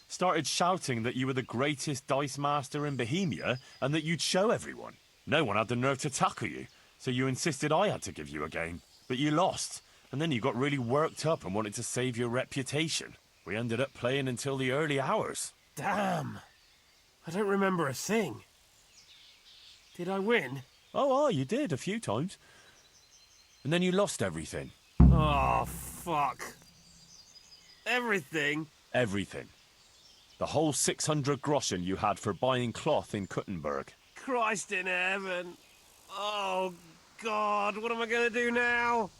Started shouting that you were the greatest dice master in Bohemia and that you'd show everyone. No one had the nerve to tackle you, so you insisted I had to give you a game. But you lost, and then you got really worked up and wanted to save your reputation. We ended up playing until the early hours. Damn. I don't remember a thing. Did I win? Oh, you did, a few times. And then you lost everything. Oh, fuck. Everything? Everything. The whole 600 groschen you had for buying cloth in Kuttenberg. Christ in heaven. Oh, God, what am I going to do now?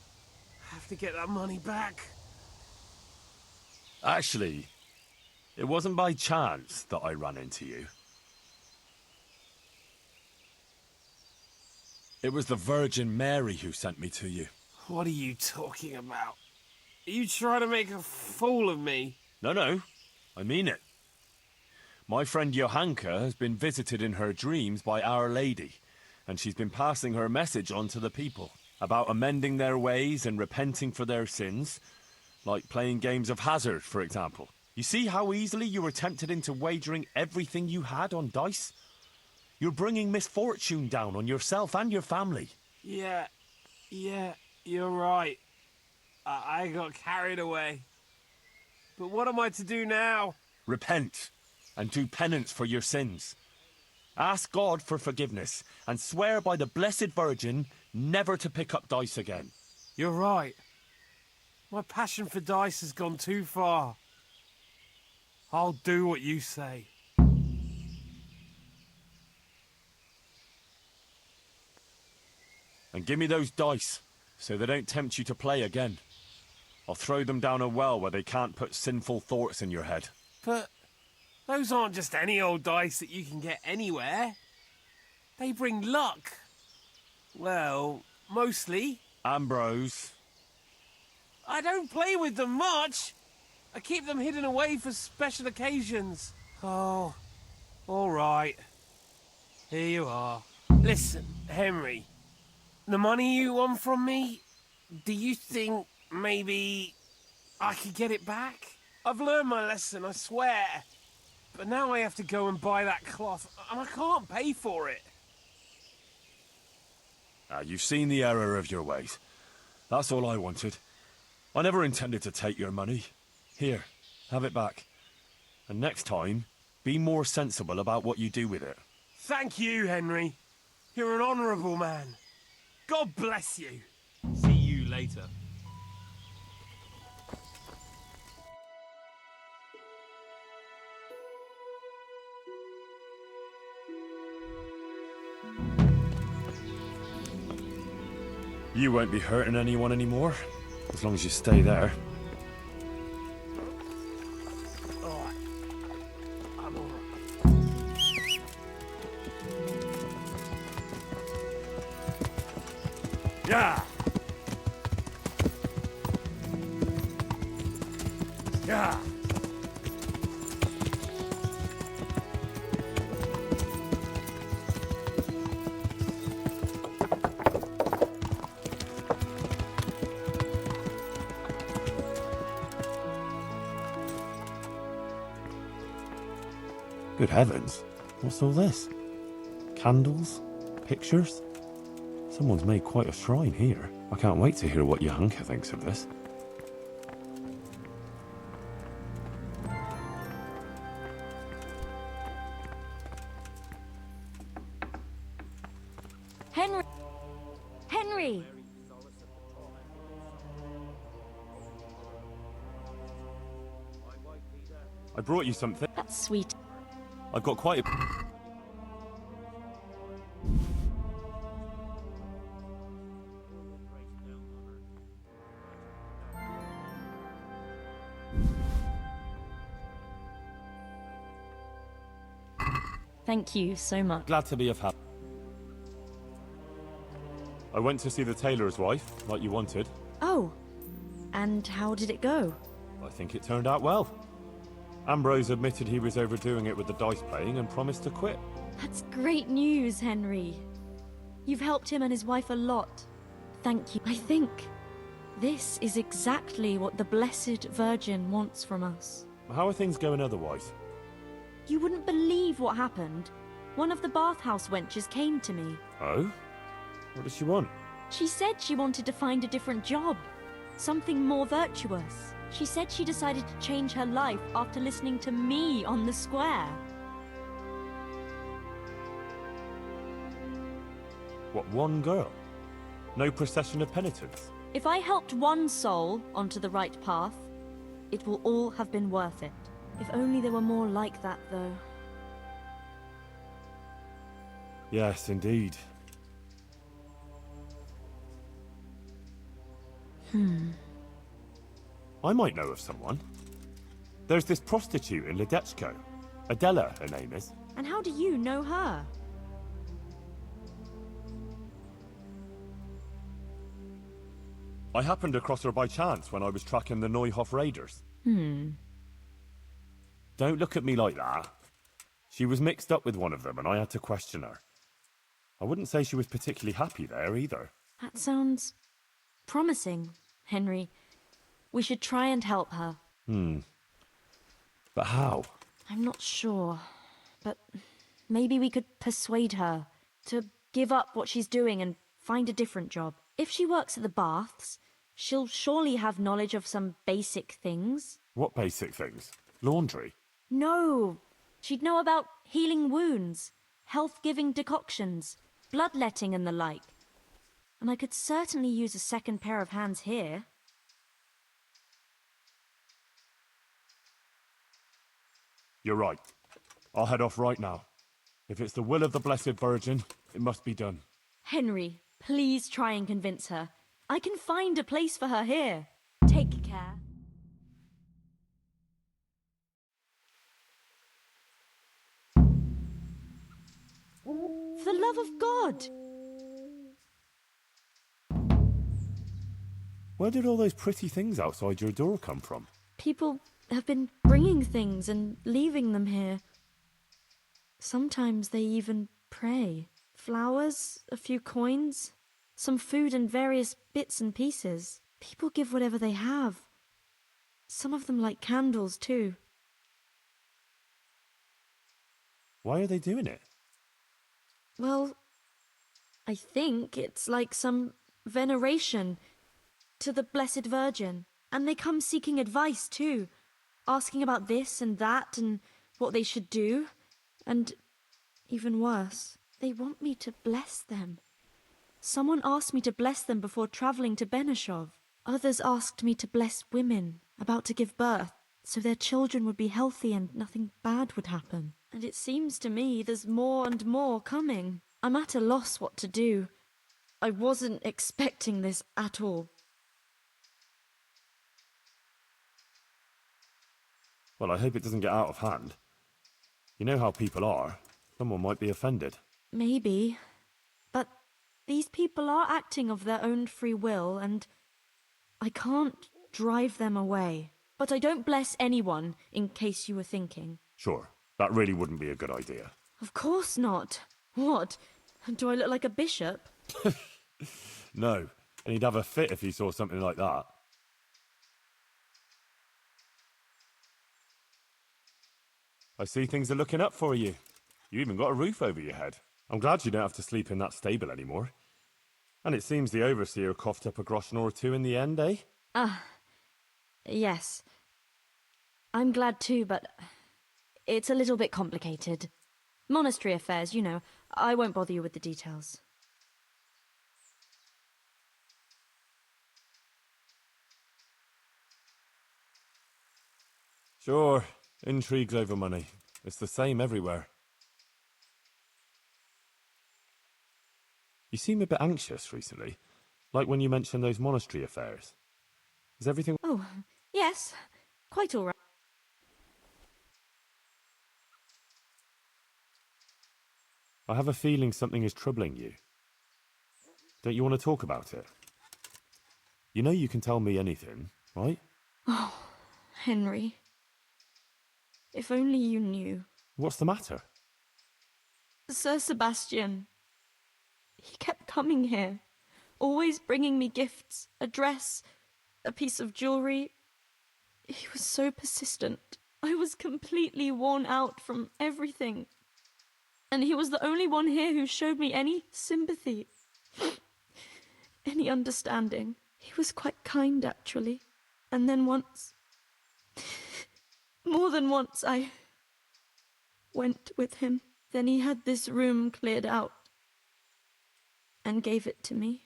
I have to get that money back. Actually, it wasn't by chance that I ran into you. It was the Virgin Mary who sent me to you. What are you talking about? Are you trying to make a fool of me? No, I mean it. My friend Johanka has been visited in her dreams by Our Lady, and she's been passing her message on to the people about amending their ways and repenting for their sins, like playing games of hazard, for example. You see how easily you were tempted into wagering everything you had on dice? You're bringing misfortune down on yourself and your family. Yeah, you're right. I got carried away. But what am I to do now? Repent and do penance for your sins. Ask God for forgiveness and swear by the Blessed Virgin never to pick up dice again. You're right. My passion for dice has gone too far. I'll do what you say. And give me those dice, so they don't tempt you to play again. I'll throw them down a well where they can't put sinful thoughts in your head. But those aren't just any old dice that you can get anywhere. They bring luck. Well, mostly. Ambrose. I don't play with them much. I keep them hidden away for special occasions. Oh, all right. Here you are. Listen, Henry. The money you won from me, do you think maybe I could get it back? I've learned my lesson, I swear. But now I have to go and buy that cloth, and I can't pay for it. You've seen the error of your ways. That's all I wanted. I never intended to take your money. Here, have it back. And next time, be more sensible about what you do with it. Thank you, Henry. You're an honourable man. God bless you. See you later. You won't be hurting anyone anymore, as long as you stay there. Alright. I'm alright. Yeah! Yeah! Good heavens, what's all this? Candles? Pictures? Someone's made quite a shrine here. I can't wait to hear what Johanka thinks of this. Henry! Henry! I brought you something. That's sweet. I've got quite a... Thank you so much. Glad to be of help. I went to see the tailor's wife, like you wanted. Oh, and how did it go? I think it turned out well. Ambrose admitted he was overdoing it with the dice playing and promised to quit. That's great news, Henry. You've helped him and his wife a lot. Thank you. I think this is exactly what the Blessed Virgin wants from us. How are things going otherwise? You wouldn't believe what happened. One of the bathhouse wenches came to me. Oh? What does she want? She said she wanted to find a different job. Something more virtuous. She said she decided to change her life after listening to me on the square. What, one girl? No procession of penitents? If I helped one soul onto the right path, it will all have been worth it. If only there were more like that, though. Yes, indeed. I might know of someone. There's this prostitute in Ledechko. Adela, her name is. And how do you know her? I happened across her by chance when I was tracking the Neuhof raiders. Don't look at me like that. She was mixed up with one of them and I had to question her. I wouldn't say she was particularly happy there either. That sounds promising, Henry. We should try and help her. But how? I'm not sure, but maybe we could persuade her to give up what she's doing and find a different job. If she works at the baths, she'll surely have knowledge of some basic things. What basic things? Laundry? No, she'd know about healing wounds, health-giving decoctions, bloodletting and the like. And I could certainly use a second pair of hands here. You're right. I'll head off right now. If it's the will of the Blessed Virgin, it must be done. Henry, please try and convince her. I can find a place for her here. Take care. For the love of God! Where did all those pretty things outside your door come from? People have been bringing things and leaving them here. Sometimes they even pray. Flowers, a few coins, some food and various bits and pieces. People give whatever they have. Some of them light candles too. Why are they doing it? Well, I think it's like some veneration to the Blessed Virgin. And they come seeking advice too, asking about this and that and what they should do. And even worse, they want me to bless them. Someone asked me to bless them before travelling to Benishov. Others asked me to bless women about to give birth, so their children would be healthy and nothing bad would happen. And it seems to me there's more and more coming. I'm at a loss what to do. I wasn't expecting this at all. Well, I hope it doesn't get out of hand. You know how people are. Someone might be offended. Maybe. But these people are acting of their own free will, and I can't drive them away. But I don't bless anyone, in case you were thinking. Sure, that really wouldn't be a good idea. Of course not. What? Do I look like a bishop? No, and he'd have a fit if he saw something like that. I see things are looking up for you. You even got a roof over your head. I'm glad you don't have to sleep in that stable anymore. And it seems the overseer coughed up a groschen or two in the end, eh? Yes. I'm glad too, but it's a little bit complicated. Monastery affairs, you know. I won't bother you with the details. Sure, intrigues over money. It's the same everywhere. You seem a bit anxious recently, like when you mentioned those monastery affairs. Is everything... Oh, yes. Quite all right. I have a feeling something is troubling you. Don't you want to talk about it? You know you can tell me anything, right? Oh, Henry. If only you knew. What's the matter? Sir Sebastian. He kept coming here, always bringing me gifts, a dress, a piece of jewelry. He was so persistent. I was completely worn out from everything. And he was the only one here who showed me any sympathy, any understanding. He was quite kind, actually. And then once, more than once, I went with him. Then he had this room cleared out and gave it to me.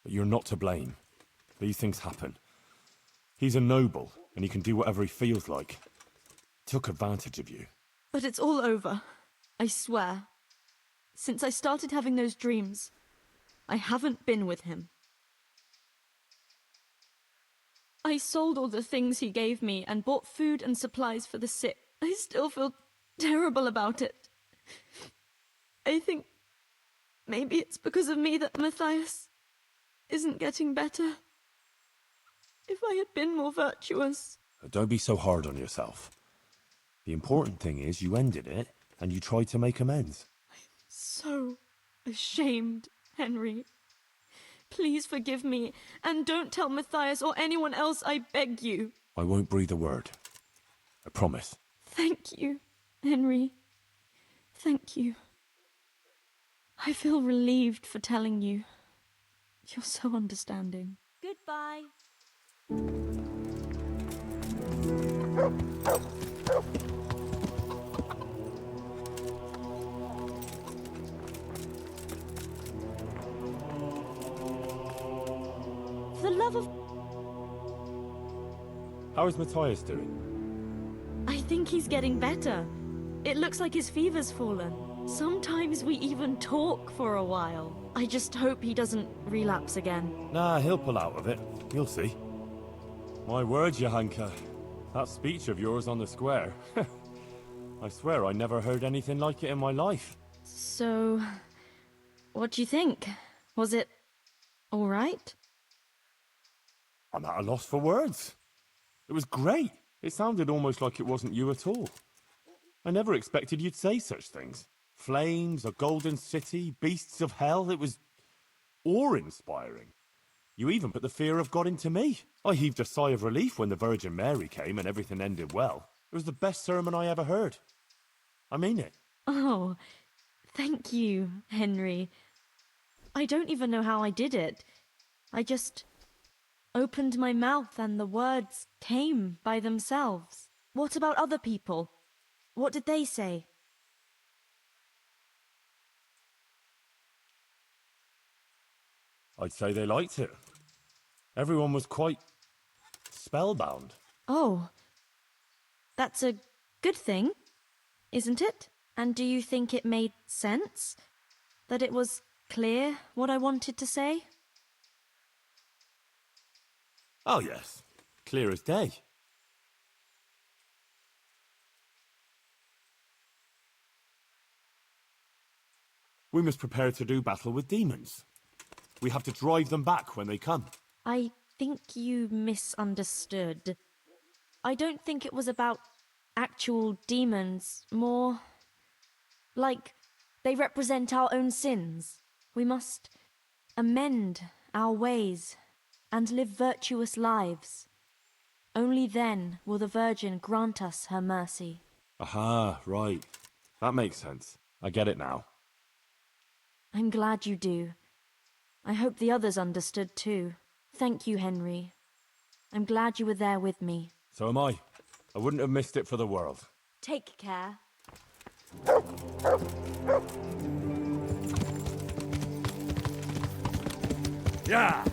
But you're not to blame. These things happen. He's a noble, and he can do whatever he feels like. Took advantage of you. But it's all over, I swear. Since I started having those dreams, I haven't been with him. I sold all the things he gave me and bought food and supplies for the sick. I still feel terrible about it. I think maybe it's because of me that Matthias isn't getting better. If I had been more virtuous... Don't be so hard on yourself. The important thing is you ended it, and you tried to make amends. I'm so ashamed, Henry. Please forgive me, and don't tell Matthias or anyone else, I beg you. I won't breathe a word. I promise. Thank you, Henry. Thank you. I feel relieved for telling you. You're so understanding. Goodbye. For the love of... How is Matthias doing? I think he's getting better. It looks like his fever's fallen. Sometimes we even talk for a while. I just hope he doesn't relapse again. Nah, he'll pull out of it. You'll see. My word, Johanka. That speech of yours on the square. I swear I never heard anything like it in my life. So, what do you think? Was it all right? I'm at a loss for words. It was great. It sounded almost like it wasn't you at all. I never expected you'd say such things. Flames, a golden city, beasts of hell. It was awe-inspiring. You even put the fear of God into me. I heaved a sigh of relief when the Virgin Mary came and everything ended well. It was the best sermon I ever heard. I mean it. Oh, thank you, Henry. I don't even know how I did it. I just opened my mouth and the words came by themselves. What about other people? What did they say? I'd say they liked it. Everyone was quite spellbound. Oh, that's a good thing, isn't it? And do you think it made sense? That it was clear what I wanted to say? Oh yes, clear as day. We must prepare to do battle with demons. We have to drive them back when they come. I think you misunderstood. I don't think it was about actual demons, more like they represent our own sins. We must amend our ways and live virtuous lives. Only then will the Virgin grant us her mercy. Aha, right. That makes sense. I get it now. I'm glad you do. I hope the others understood too. Thank you, Henry. I'm glad you were there with me. So am I. I wouldn't have missed it for the world. Take care. Yeah!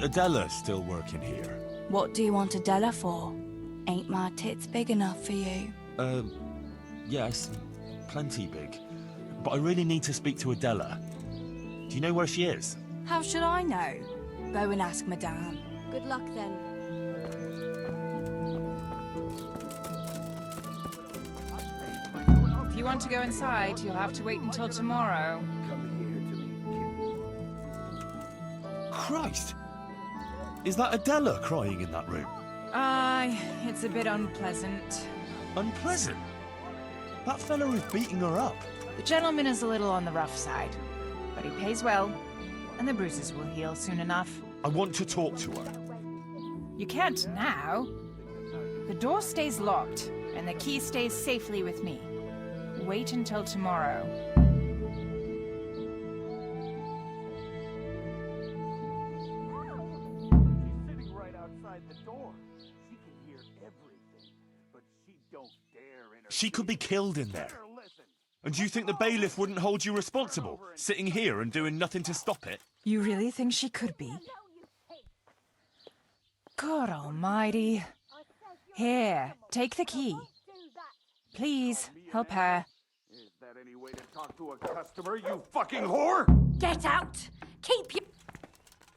Adela still working here? What do you want Adela for? Ain't my tits big enough for you? Yes, plenty big. But I really need to speak to Adela. Do you know where she is? How should I know? Go and ask Madame. Good luck then. If you want to go inside, you'll have to wait until tomorrow. Christ! Is that Adela crying in that room? Aye, it's a bit unpleasant. Unpleasant? That fella is beating her up. The gentleman is a little on the rough side, but he pays well, and the bruises will heal soon enough. I want to talk to her. You can't now. The door stays locked, and the key stays safely with me. Wait until tomorrow. Sitting right outside the door. She can hear everything, but she don't dare interfere. She could be killed in there. And do you think the bailiff wouldn't hold you responsible, sitting here and doing nothing to stop it? You really think she could be? God almighty. Here, take the key. Please, help her. Is that any way to talk to a customer, you fucking whore? Get out! Keep your...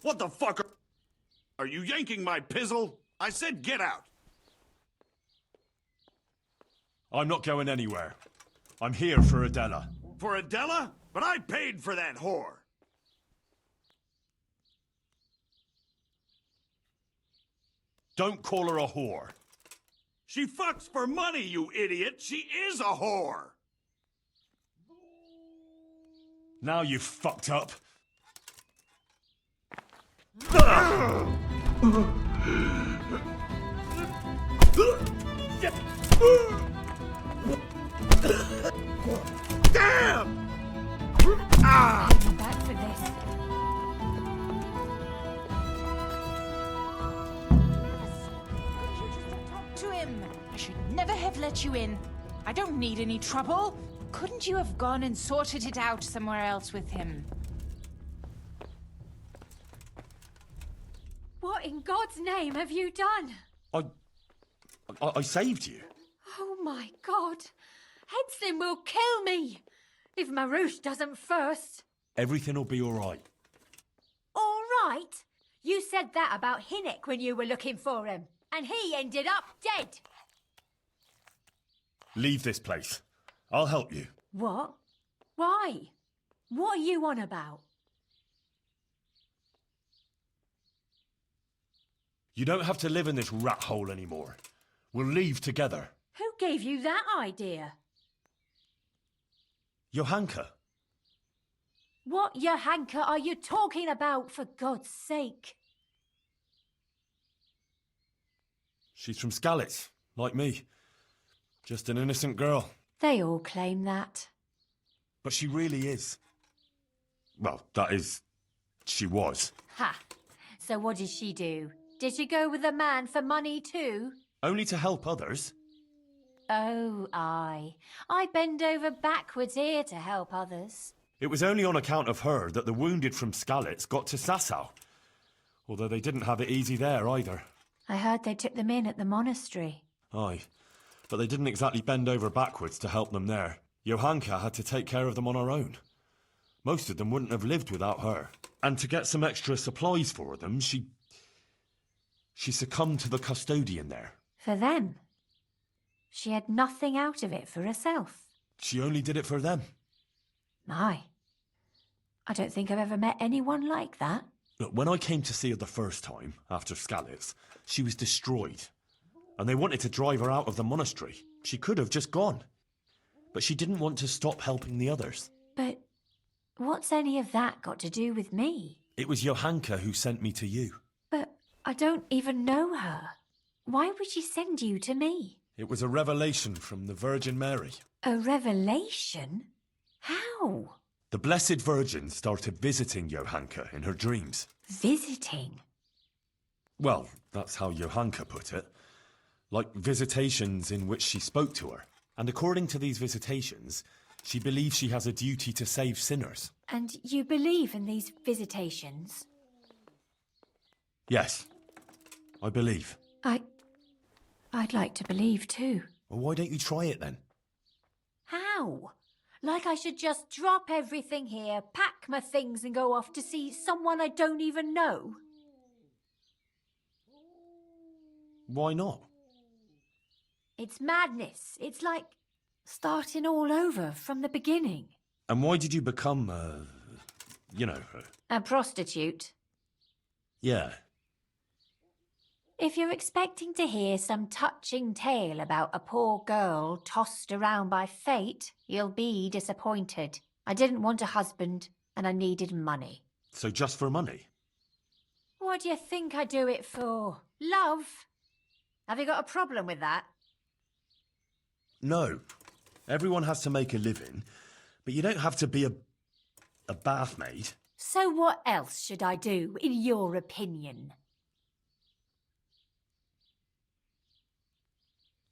What the fuck? Are you yanking my pizzle? I said get out. I'm not going anywhere. I'm here for Adela. For Adela? But I paid for that whore. Don't call her a whore. She fucks for money, you idiot. She is a whore. Now you've fucked up. Damn! I'm back for this. Talk to him. I should never have let you in. I don't need any trouble. Couldn't you have gone and sorted it out somewhere else with him? What in God's name have you done? I saved you. Oh my God. Headslin will kill me. If Marouche doesn't first. Everything will be all right. All right? You said that about Hinnick when you were looking for him. And he ended up dead. Leave this place. I'll help you. What? Why? What are you on about? You don't have to live in this rat hole anymore. We'll leave together. Who gave you that idea? Johanka. What Johanka are you talking about, for God's sake? She's from Skalitz, like me. Just an innocent girl. They all claim that. But she really is. Well, that is, she was. Ha! So what did she do? Did she go with a man for money too? Only to help others. Oh, aye. I bend over backwards here to help others. It was only on account of her that the wounded from Skalitz got to Sasau. Although they didn't have it easy there either. I heard they took them in at the monastery. Aye, but they didn't exactly bend over backwards to help them there. Johanka had to take care of them on her own. Most of them wouldn't have lived without her. And to get some extra supplies for them, she succumbed to the custodian there. For them? She had nothing out of it for herself. She only did it for them. My. I don't think I've ever met anyone like that. Look, when I came to see her the first time, after Skalitz, she was destroyed. And they wanted to drive her out of the monastery. She could have just gone. But she didn't want to stop helping the others. But what's any of that got to do with me? It was Johanka who sent me to you. But I don't even know her. Why would she send you to me? It was a revelation from the Virgin Mary. A revelation? How? The Blessed Virgin started visiting Johanka in her dreams. Visiting? Well, that's how Johanka put it. Like visitations in which she spoke to her. And according to these visitations, she believes she has a duty to save sinners. And you believe in these visitations? Yes. I believe. I'd like to believe too. Well, why don't you try it then? How? Like I should just drop everything here, pack my things and go off to see someone I don't even know? Why not? It's madness. It's like starting all over from the beginning. And why did you become, A prostitute. Yeah. If you're expecting to hear some touching tale about a poor girl tossed around by fate, you'll be disappointed. I didn't want a husband, and I needed money. So just for money? What do you think I do it for? Love? Have you got a problem with that? No. Everyone has to make a living, but you don't have to be a bath maid. So what else should I do, in your opinion?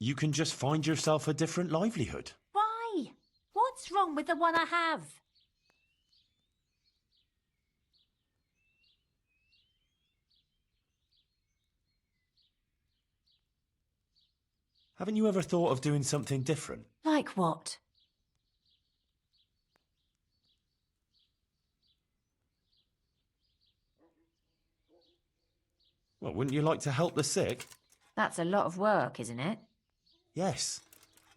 You can just find yourself a different livelihood. Why? What's wrong with the one I have? Haven't you ever thought of doing something different? Like what? Well, wouldn't you like to help the sick? That's a lot of work, isn't it? Yes,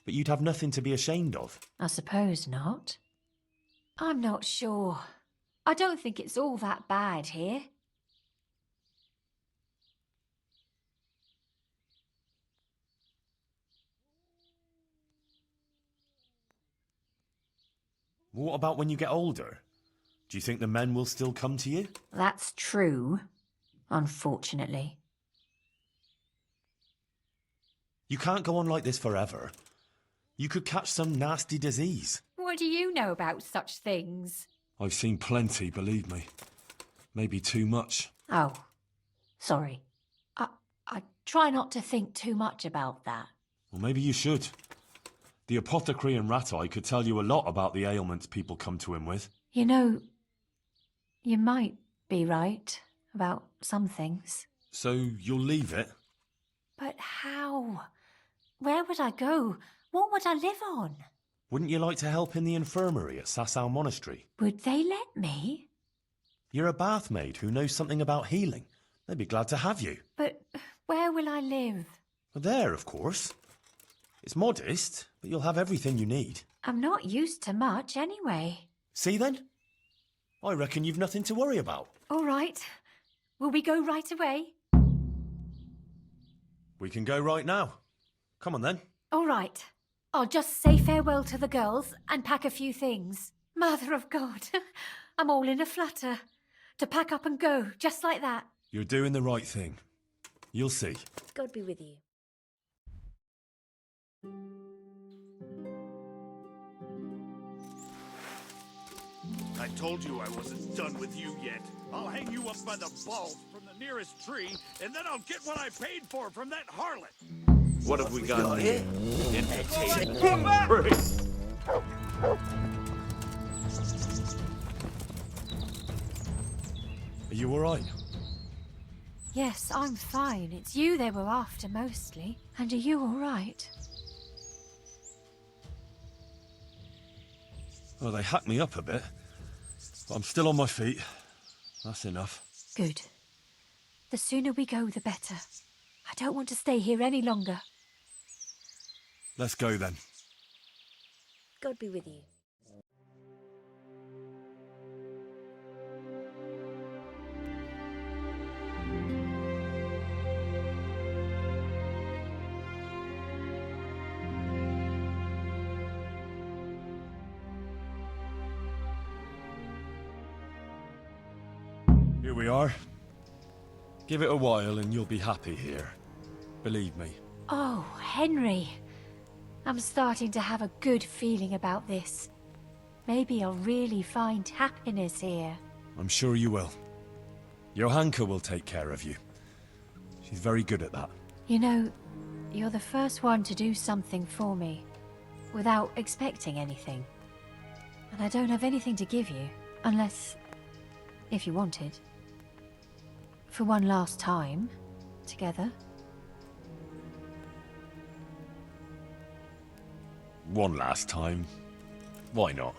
but you'd have nothing to be ashamed of. I suppose not. I'm not sure. I don't think it's all that bad here. What about when you get older? Do you think the men will still come to you? That's true, unfortunately. You can't go on like this forever. You could catch some nasty disease. What do you know about such things? I've seen plenty, believe me. Maybe too much. Oh, sorry. I try not to think too much about that. Well, maybe you should. The apothecary in Rat-Eye could tell you a lot about the ailments people come to him with. You know, you might be right about some things. So you'll leave it? But how? Where would I go? What would I live on? Wouldn't you like to help in the infirmary at Sasau Monastery? Would they let me? You're a bath maid who knows something about healing. They'd be glad to have you. But where will I live? Well, there, of course. It's modest, but you'll have everything you need. I'm not used to much anyway. See then? I reckon you've nothing to worry about. All right. Will we go right away? We can go right now. Come on then. All right. I'll just say farewell to the girls and pack a few things. Mother of God, I'm all in a flutter. To pack up and go, just like that. You're doing the right thing. You'll see. God be with you. I told you I wasn't done with you yet. I'll hang you up by the balls from the nearest tree, and then I'll get what I paid for from that harlot. What have we got here? Entertainment. Are you all right? Yes, I'm fine. It's you they were after mostly. And are you all right? Well, they hacked me up a bit, but I'm still on my feet. That's enough. Good. The sooner we go, the better. I don't want to stay here any longer. Let's go then. God be with you. Here we are. Give it a while and you'll be happy here. Believe me. Oh, Henry. I'm starting to have a good feeling about this. Maybe I'll really find happiness here. I'm sure you will. Johanka will take care of you. She's very good at that. You know, you're the first one to do something for me, without expecting anything. And I don't have anything to give you, unless... if you wanted. For one last time, together. One last time. Why not?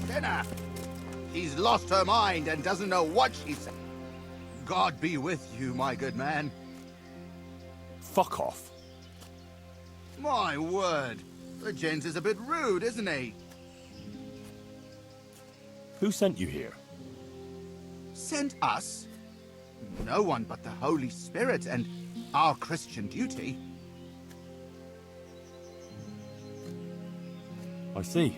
Dinner. She's lost her mind and doesn't know what she said. God be with you, my good man. Fuck off. My word. The gent is a bit rude, isn't he? Who sent you here? Sent us? No one but the Holy Spirit and our Christian duty. I see.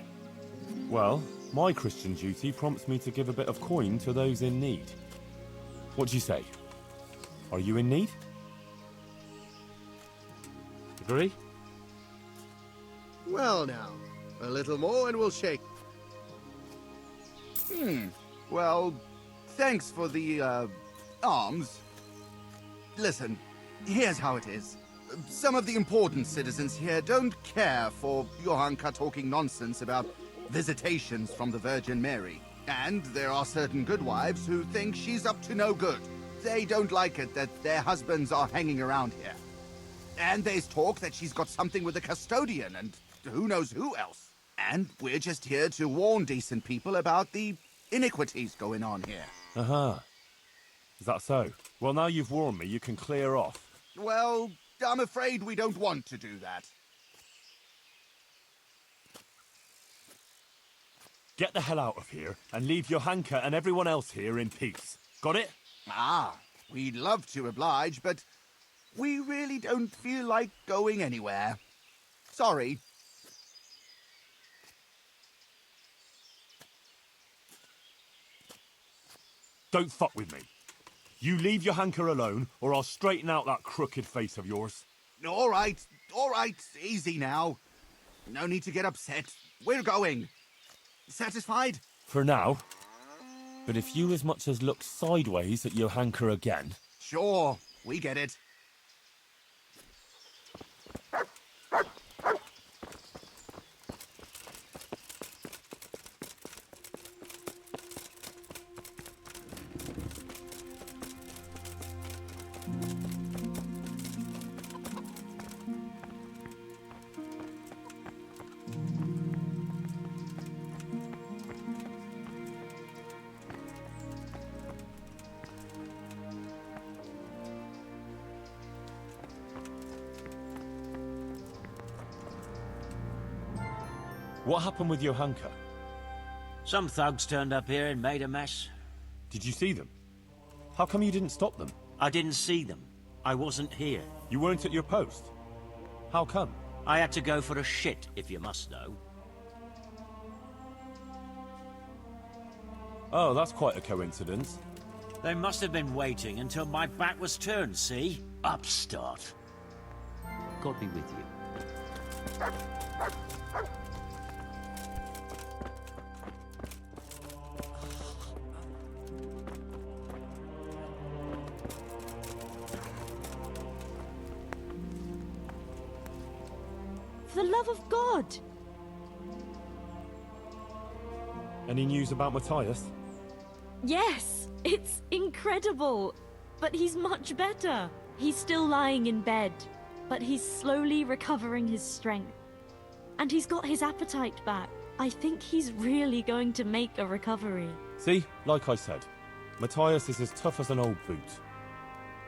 Well, my Christian duty prompts me to give a bit of coin to those in need. What do you say? Are you in need? Agree? Well now, a little more and we'll shake. Well, thanks for the, arms. Listen, here's how it is. Some of the important citizens here don't care for Johanka talking nonsense about visitations from the Virgin Mary. And there are certain good wives who think she's up to no good. They don't like it that their husbands are hanging around here. And there's talk that she's got something with a custodian and who knows who else. And we're just here to warn decent people about the iniquities going on here. Uh-huh. Is that so? Well, now you've warned me, you can clear off. Well, I'm afraid we don't want to do that. Get the hell out of here and leave Johanka and everyone else here in peace. Got it? Ah, we'd love to oblige, but we really don't feel like going anywhere. Sorry. Don't fuck with me. You leave Johanka alone, or I'll straighten out that crooked face of yours. All right, easy now. No need to get upset. We're going. Satisfied? For now. But if you as much as look sideways at Johanka again... Sure, we get it. What happened with Johanka? Some thugs turned up here and made a mess. Did you see them? How come you didn't stop them? I didn't see them. I wasn't here. You weren't at your post? How come? I had to go for a shit, if you must know. Oh, that's quite a coincidence. They must have been waiting until my back was turned, see? Upstart. God be with you. For the love of God! Any news about Matthias? Yes! It's incredible! But he's much better. He's still lying in bed, but he's slowly recovering his strength. And he's got his appetite back. I think he's really going to make a recovery. See, like I said, Matthias is as tough as an old boot.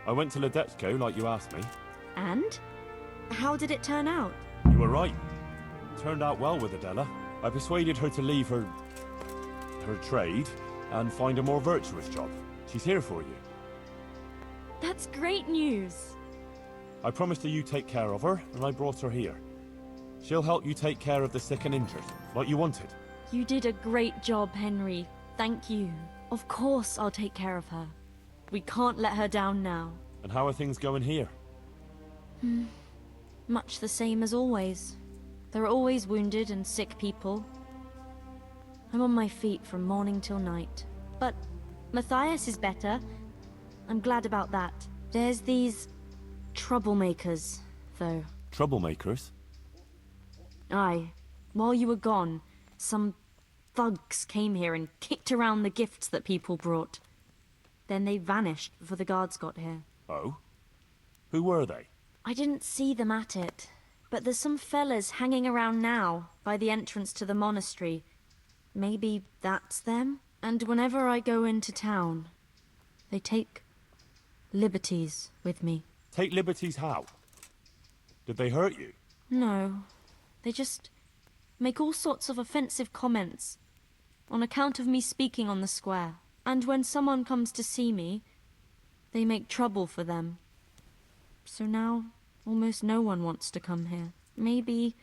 I went to Ledetsko like you asked me. And? How did it turn out? You were right. Turned out well with Adela. I persuaded her to leave her trade and find a more virtuous job. She's here for you. That's great news. I promised her you take care of her, and I brought her here. She'll help you take care of the sick and injured, like you wanted. You did a great job, Henry. Thank you. Of course I'll take care of her. We can't let her down now. And how are things going here? Much the same as always. There are always wounded and sick people. I'm on my feet from morning till night. But Matthias is better. I'm glad about that. There's these troublemakers, though. Troublemakers? Aye. While you were gone, some thugs came here and kicked around the gifts that people brought. Then they vanished before the guards got here. Oh? Who were they? I didn't see them at it, but there's some fellas hanging around now, by the entrance to the monastery. Maybe that's them? And whenever I go into town, they take liberties with me. Take liberties how? Did they hurt you? No, they just make all sorts of offensive comments on account of me speaking on the square. And when someone comes to see me, they make trouble for them. So now, almost no one wants to come here. Maybe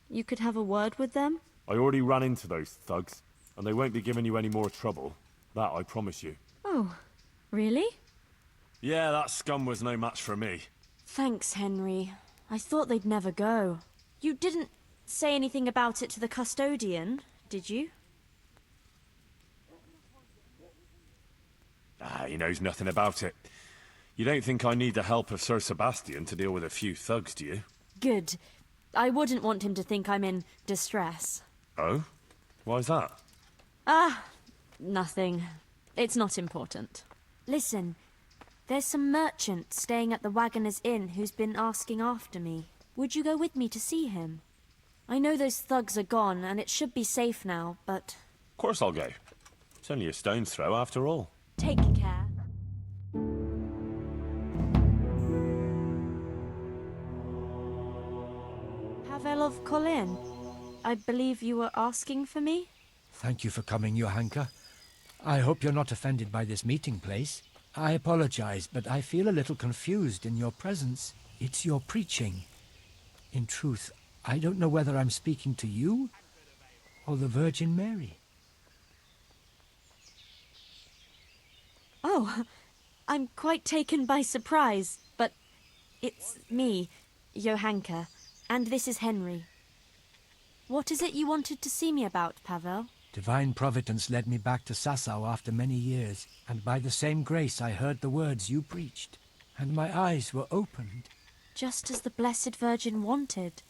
you could have a word with them? I already ran into those thugs, and they won't be giving you any more trouble. That I promise you. Oh, really? Yeah, that scum was no match for me. Thanks, Henry. I thought they'd never go. You didn't say anything about it to the custodian, did you? He knows nothing about it. You don't think I need the help of Sir Sebastian to deal with a few thugs, do you? Good. I wouldn't want him to think I'm in distress. Oh? Why's that? Nothing. It's not important. Listen, there's some merchant staying at the Wagoner's Inn who's been asking after me. Would you go with me to see him? I know those thugs are gone, and it should be safe now, but... Of course I'll go. It's only a stone's throw after all. Take care. Pavel of Kolin, I believe you were asking for me? Thank you for coming, Johanka. I hope you're not offended by this meeting place. I apologize, but I feel a little confused in your presence. It's your preaching. In truth, I don't know whether I'm speaking to you or the Virgin Mary. Oh, I'm quite taken by surprise, but it's me, Johanka, and this is Henry. What is it you wanted to see me about, Pavel? Divine Providence led me back to Sasau after many years, and by the same grace I heard the words you preached, and my eyes were opened. Just as the Blessed Virgin wanted.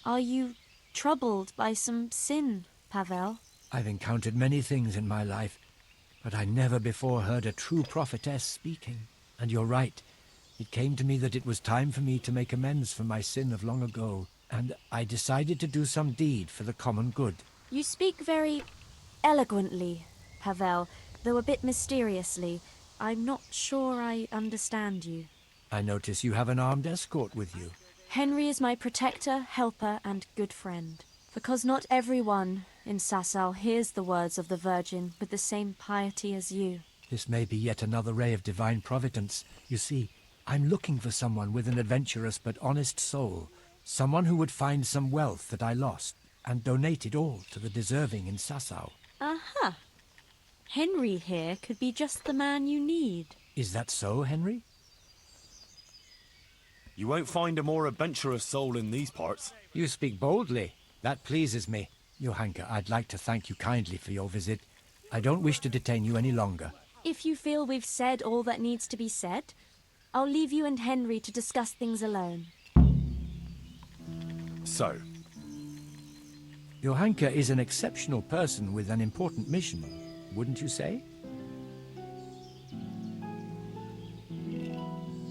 Are you troubled by some sin, Pavel? I've encountered many things in my life, but I never before heard a true prophetess speaking. And you're right. It came to me that it was time for me to make amends for my sin of long ago, and I decided to do some deed for the common good. You speak very eloquently, Pavel, though a bit mysteriously. I'm not sure I understand you. I notice you have an armed escort with you. Henry is my protector, helper, and good friend. Because not everyone in Sasau hears the words of the Virgin with the same piety as you. This may be yet another ray of divine providence. You see, I'm looking for someone with an adventurous but honest soul. Someone who would find some wealth that I lost and donate it all to the deserving in Sasau. Aha! Henry here could be just the man you need. Is that so, Henry? You won't find a more adventurous soul in these parts. You speak boldly. That pleases me. Johanka, I'd like to thank you kindly for your visit. I don't wish to detain you any longer. If you feel we've said all that needs to be said, I'll leave you and Henry to discuss things alone. So? Johanka is an exceptional person with an important mission, wouldn't you say?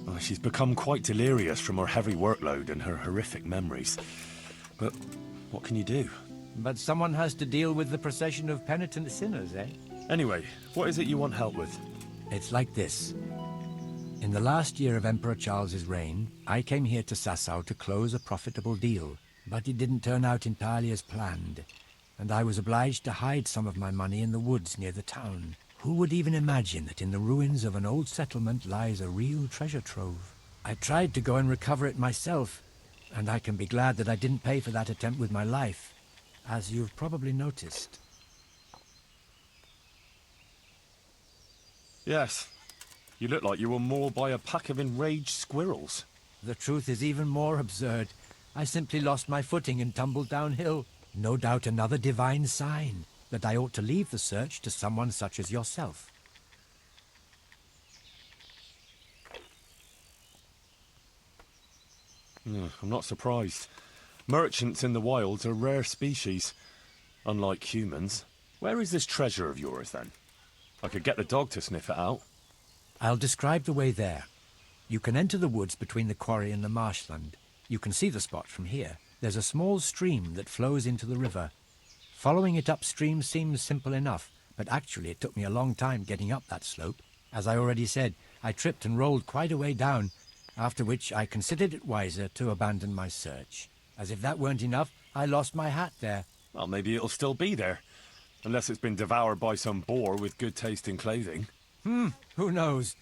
Oh, she's become quite delirious from her heavy workload and her horrific memories. But what can you do? But someone has to deal with the procession of penitent sinners, eh? Anyway, what is it you want help with? It's like this. In the last year of Emperor Charles's reign, I came here to Sasau to close a profitable deal. But it didn't turn out entirely as planned, and I was obliged to hide some of my money in the woods near the town. Who would even imagine that in the ruins of an old settlement lies a real treasure trove? I tried to go and recover it myself, and I can be glad that I didn't pay for that attempt with my life, as you've probably noticed. Yes, You look like you were mauled by a pack of enraged squirrels. The truth is even more absurd. I simply lost my footing and tumbled downhill. No doubt another divine sign that I ought to leave the search to someone such as yourself. I'm not surprised. Merchants in the wilds are rare species, unlike humans. Where is this treasure of yours, then? I could get the dog to sniff it out. I'll describe the way there. You can enter the woods between the quarry and the marshland. You can see the spot from here. There's a small stream that flows into the river. Following it upstream seems simple enough, but actually it took me a long time getting up that slope. As I already said, I tripped and rolled quite a way down, after which I considered it wiser to abandon my search. As if that weren't enough, I lost my hat there. Well, maybe it'll still be there. Unless it's been devoured by some boar with good taste in clothing. Who knows?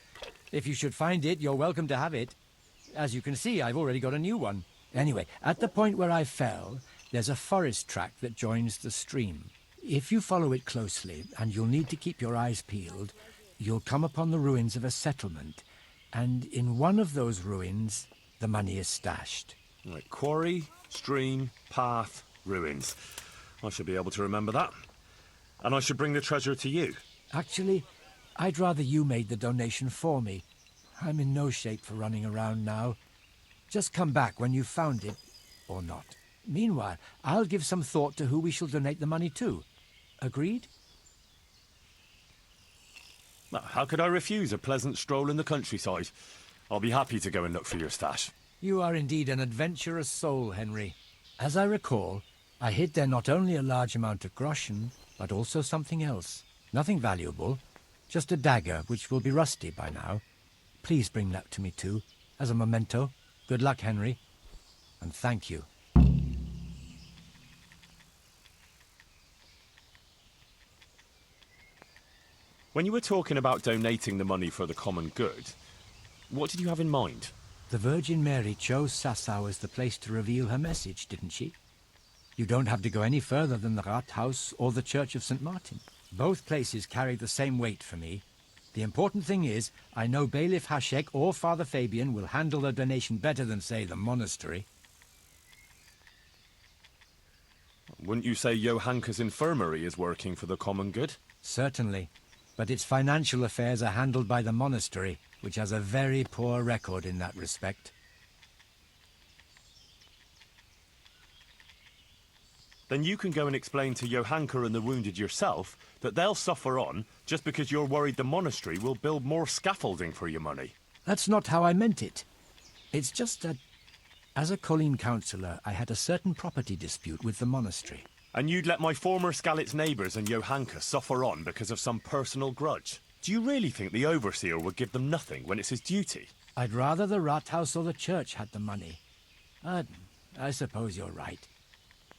If you should find it, you're welcome to have it. As you can see, I've already got a new one. Anyway, at the point where I fell, there's a forest track that joins the stream. If you follow it closely, and you'll need to keep your eyes peeled, you'll come upon the ruins of a settlement. And in one of those ruins, the money is stashed. Right, quarry, stream, path, ruins. I should be able to remember that. And I should bring the treasure to you. Actually, I'd rather you made the donation for me. I'm in no shape for running around now. Just come back when you've found it, or not. Meanwhile, I'll give some thought to who we shall donate the money to. Agreed? Well, how could I refuse a pleasant stroll in the countryside? I'll be happy to go and look for your stash. You are indeed an adventurous soul, Henry. As I recall, I hid there not only a large amount of groschen, but also something else. Nothing valuable, just a dagger which will be rusty by now. Please bring that to me too, as a memento. Good luck, Henry, and thank you. When you were talking about donating the money for the common good, what did you have in mind? The Virgin Mary chose Sasau as the place to reveal her message, didn't she? You don't have to go any further than the Rathaus or the Church of St. Martin. Both places carry the same weight for me. The important thing is, I know Bailiff Hašek or Father Fabian will handle the donation better than, say, the monastery. Wouldn't you say Johanka's infirmary is working for the common good? Certainly, but its financial affairs are handled by the monastery, which has a very poor record in that respect. Then you can go and explain to Johanka and the wounded yourself that they'll suffer on just because you're worried the monastery will build more scaffolding for your money. That's not how I meant it. It's just that, as a Colleen councillor, I had a certain property dispute with the monastery. And you'd let my former Skalitz neighbours and Johanka suffer on because of some personal grudge? Do you really think the overseer would give them nothing when it's his duty? I'd rather the Rathaus or the church had the money. I suppose you're right.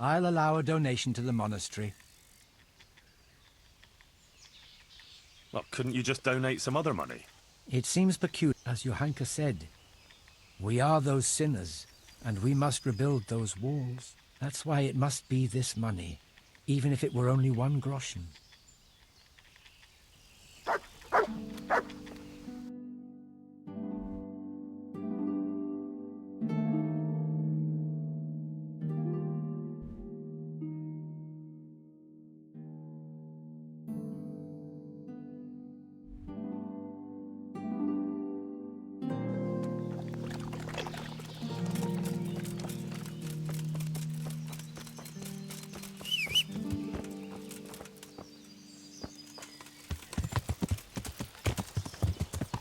I'll allow a donation to the monastery. Well, couldn't you just donate some other money? It seems peculiar, as Johanka said. We are those sinners, and we must rebuild those walls. That's why it must be this money, even if it were only 1 groschen.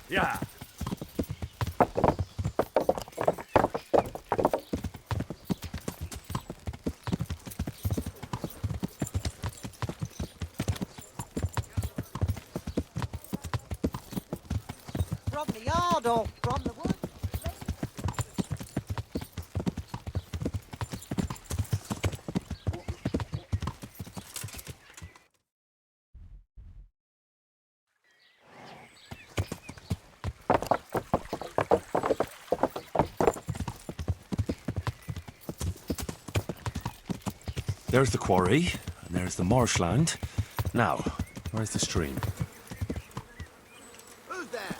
Yeah. From the yard or from the wood? There's the quarry, and there's the marshland. Now, where's the stream? Who's there?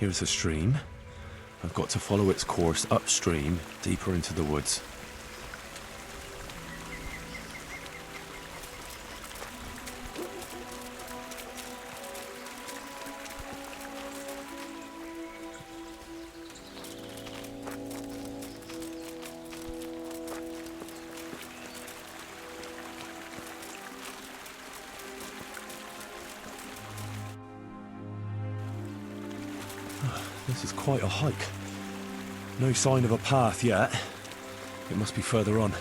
Here's a stream. I've got to follow its course upstream, deeper into the woods. This is quite a hike. No sign of a path yet. It must be further on.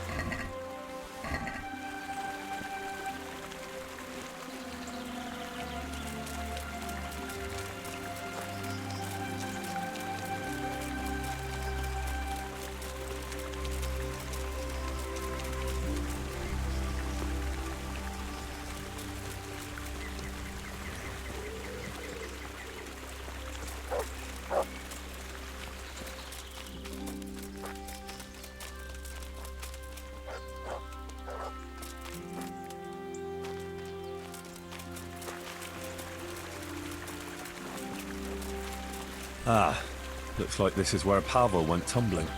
Ah, looks like this is where Pavel went tumbling.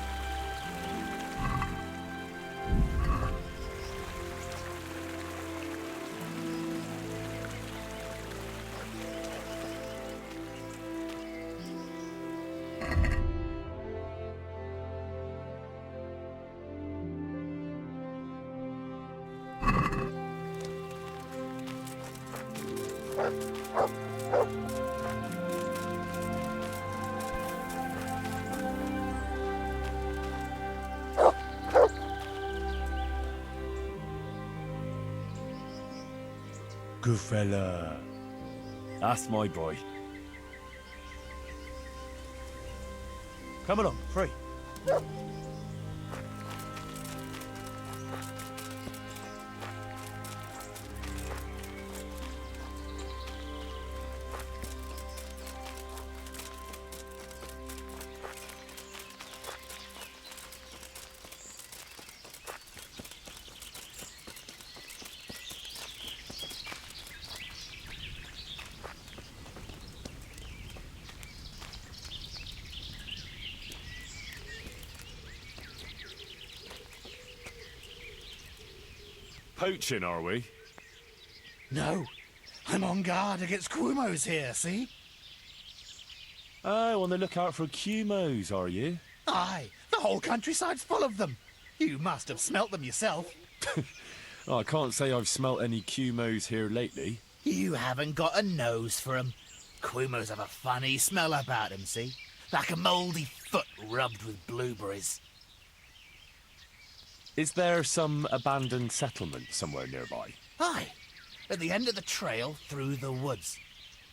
Good fella. That's my boy. Come along, free. Poaching, are we? No. I'm on guard against Quumos here, see? Oh, on the lookout for Cumos, are you? Aye, the whole countryside's full of them. You must have smelt them yourself. Oh, I can't say I've smelt any Cumos here lately. You haven't got a nose for 'em. Quumos have a funny smell about 'em, see? Like a mouldy foot rubbed with blueberries. Is there some abandoned settlement somewhere nearby? Aye, at the end of the trail through the woods.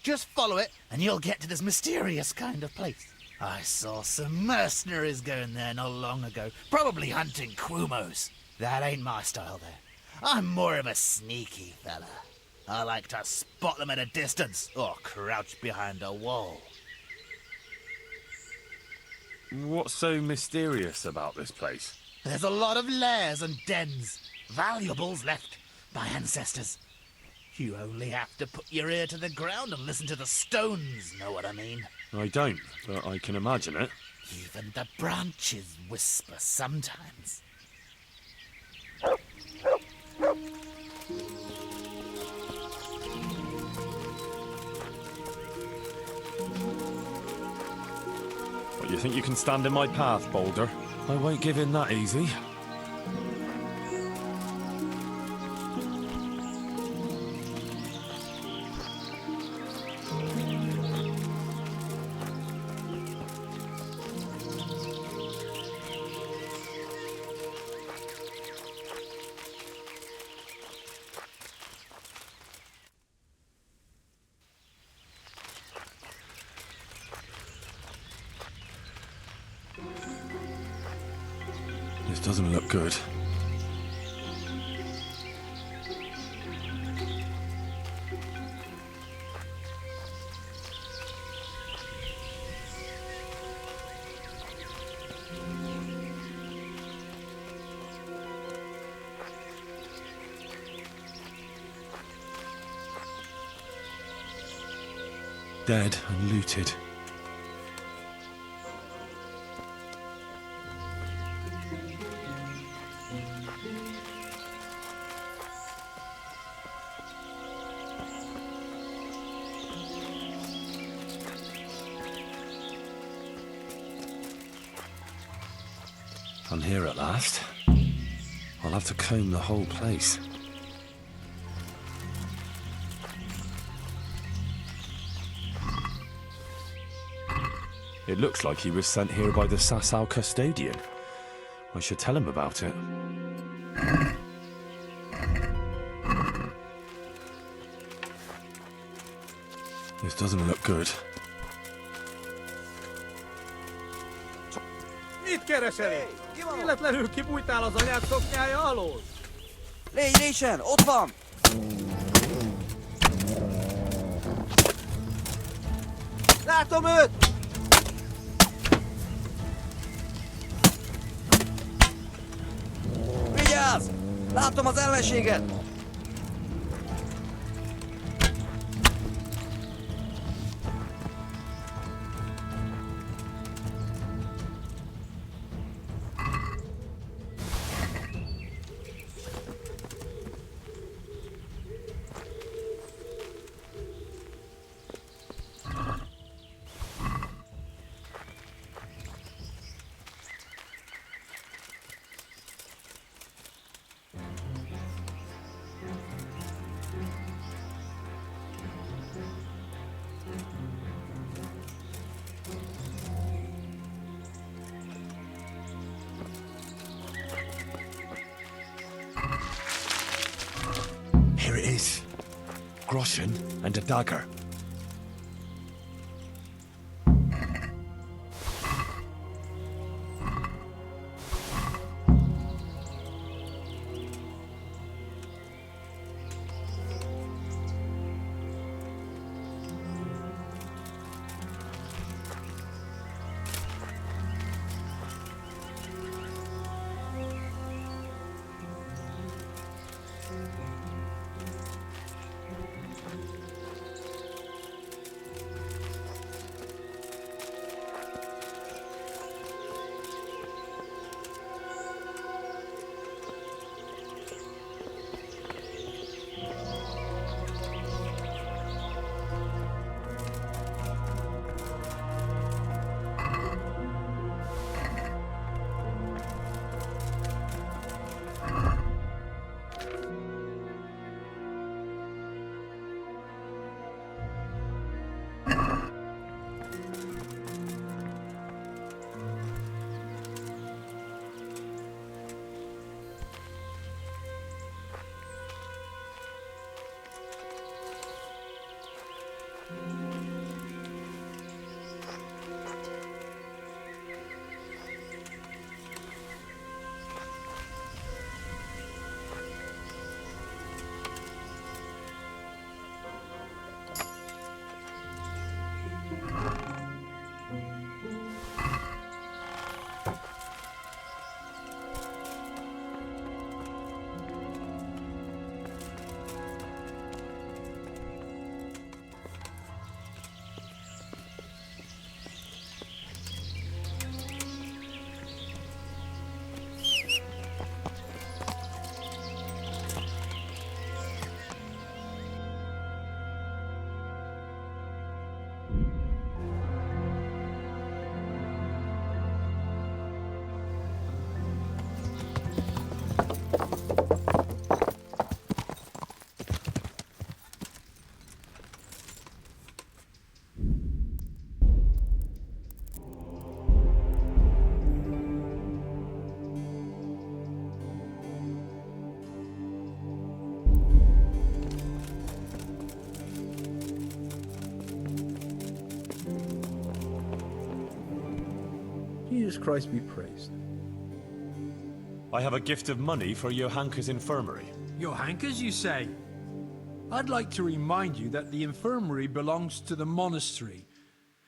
Just follow it and you'll get to this mysterious kind of place. I saw some mercenaries going there not long ago, probably hunting Quumos. That ain't my style there. I'm more of a sneaky fella. I like to spot them at a distance or crouch behind a wall. What's so mysterious about this place? There's a lot of lairs and dens, valuables left by ancestors. You only have to put your ear to the ground and listen to the stones, know what I mean? I don't, but I can imagine it. Even the branches whisper sometimes. What, you think you can stand in my path, Boulder? I won't give in that easy. This doesn't look good. Dead and looted. I'm here at last. I'll have to comb the whole place. It looks like he was sent here by the Sasau custodian. I should tell him about it. This doesn't look good. Mit keresel? Véletlenül kibújtál az anyád szoknyája alól? Légy résen, ott van! Látom őt! Vigyázz! Látom az ellenséget! Here it is. Groschen and a dagger. Jesus Christ be praised. I have a gift of money for Johanka's infirmary. Johanka's, you say? I'd like to remind you that the infirmary belongs to the monastery,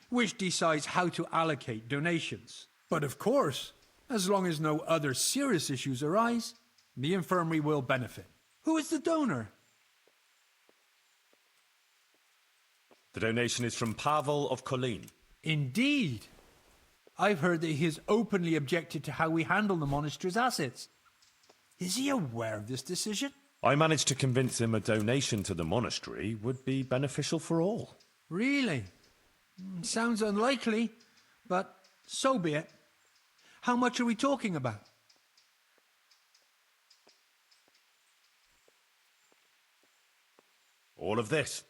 which decides how to allocate donations. But of course, as long as no other serious issues arise, the infirmary will benefit. Who is the donor? The donation is from Pavel of Kolin. Indeed. I've heard that he has openly objected to how we handle the monastery's assets. Is he aware of this decision? I managed to convince him a donation to the monastery would be beneficial for all. Really? Sounds unlikely, but so be it. How much are we talking about? All of this.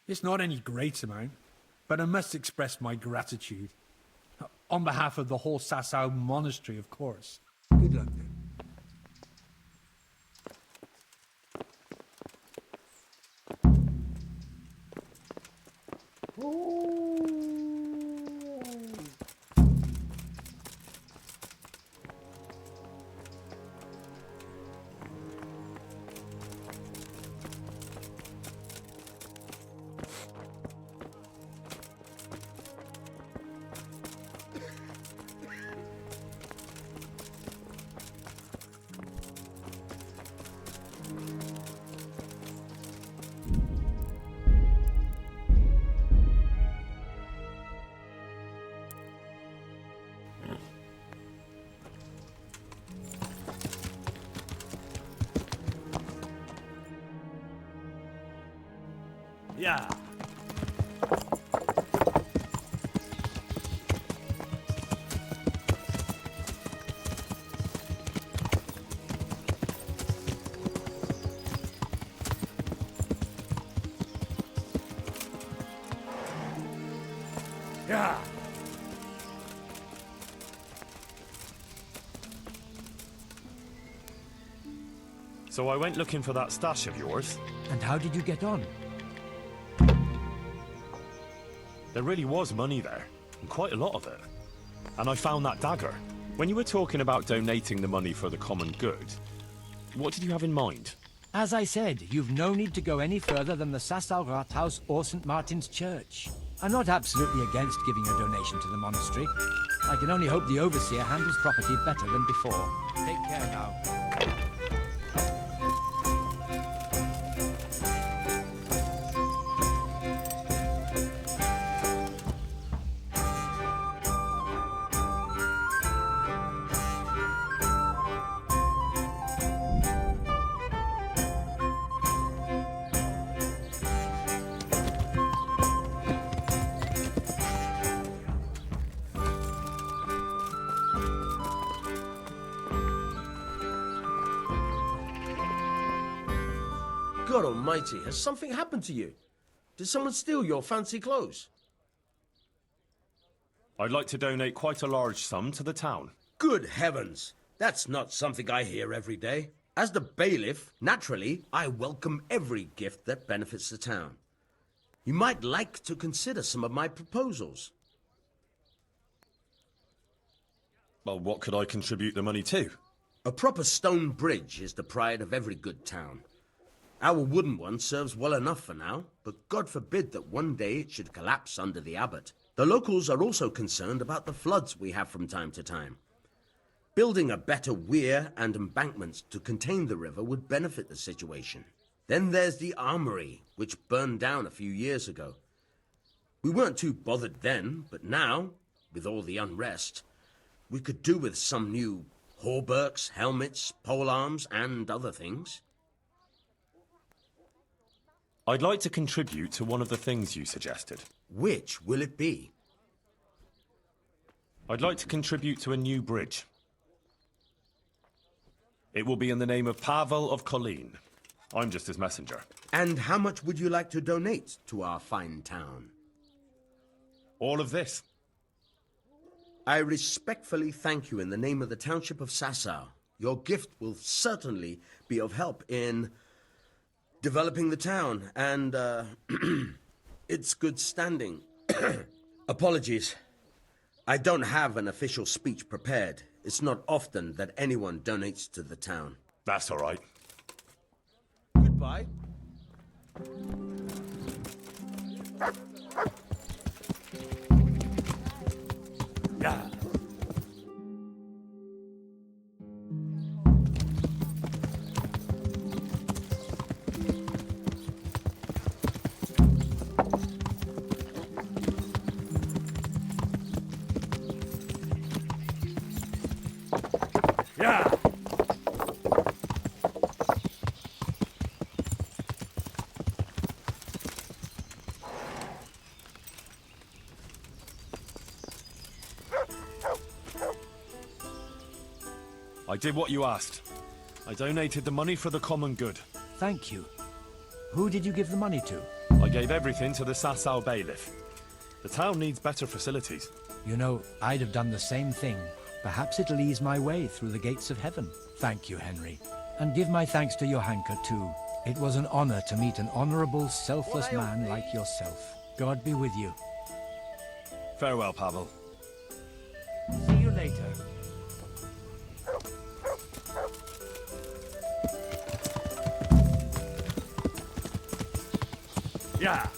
It's not any great amount, but I must express my gratitude. On behalf of the whole Sasau monastery, of course. Good luck then. Yeah. Yeah. So I went looking for that stash of yours. And how did you get on? There really was money there, and quite a lot of it. And I found that dagger. When you were talking about donating the money for the common good, what did you have in mind? As I said, you've no need to go any further than the Sasau Rathaus or St. Martin's Church. I'm not absolutely against giving a donation to the monastery. I can only hope the overseer handles property better than before. Take care now. God almighty, has something happened to you? Did someone steal your fancy clothes? I'd like to donate quite a large sum to the town. Good heavens! That's not something I hear every day. As the bailiff, naturally, I welcome every gift that benefits the town. You might like to consider some of my proposals. Well, what could I contribute the money to? A proper stone bridge is the pride of every good town. Our wooden one serves well enough for now, but God forbid that one day it should collapse under the abbot. The locals are also concerned about the floods we have from time to time. Building a better weir and embankments to contain the river would benefit the situation. Then there's the armory, which burned down a few years ago. We weren't too bothered then, but now, with all the unrest, we could do with some new hauberks, helmets, polearms, and other things. I'd like to contribute to one of the things you suggested. Which will it be? I'd like to contribute to a new bridge. It will be in the name of Pavel of Colleen. I'm just his messenger. And how much would you like to donate to our fine town? All of this. I respectfully thank you in the name of the township of Sasau. Your gift will certainly be of help in developing the town and its good standing. Apologies. I don't have an official speech prepared. It's not often that anyone donates to the town. That's all right. Goodbye. Yeah. Yeah. I did what you asked. I donated the money for the common good. Thank you. Who did you give the money to? I gave everything to the Sasau bailiff. The town needs better facilities. You know, I'd have done the same thing. Perhaps it'll ease my way through the gates of heaven. Thank you, Henry. And give my thanks to Johanka, too. It was an honor to meet an honorable, selfless man like yourself. God be with you. Farewell, Pavel. See you later. Yeah.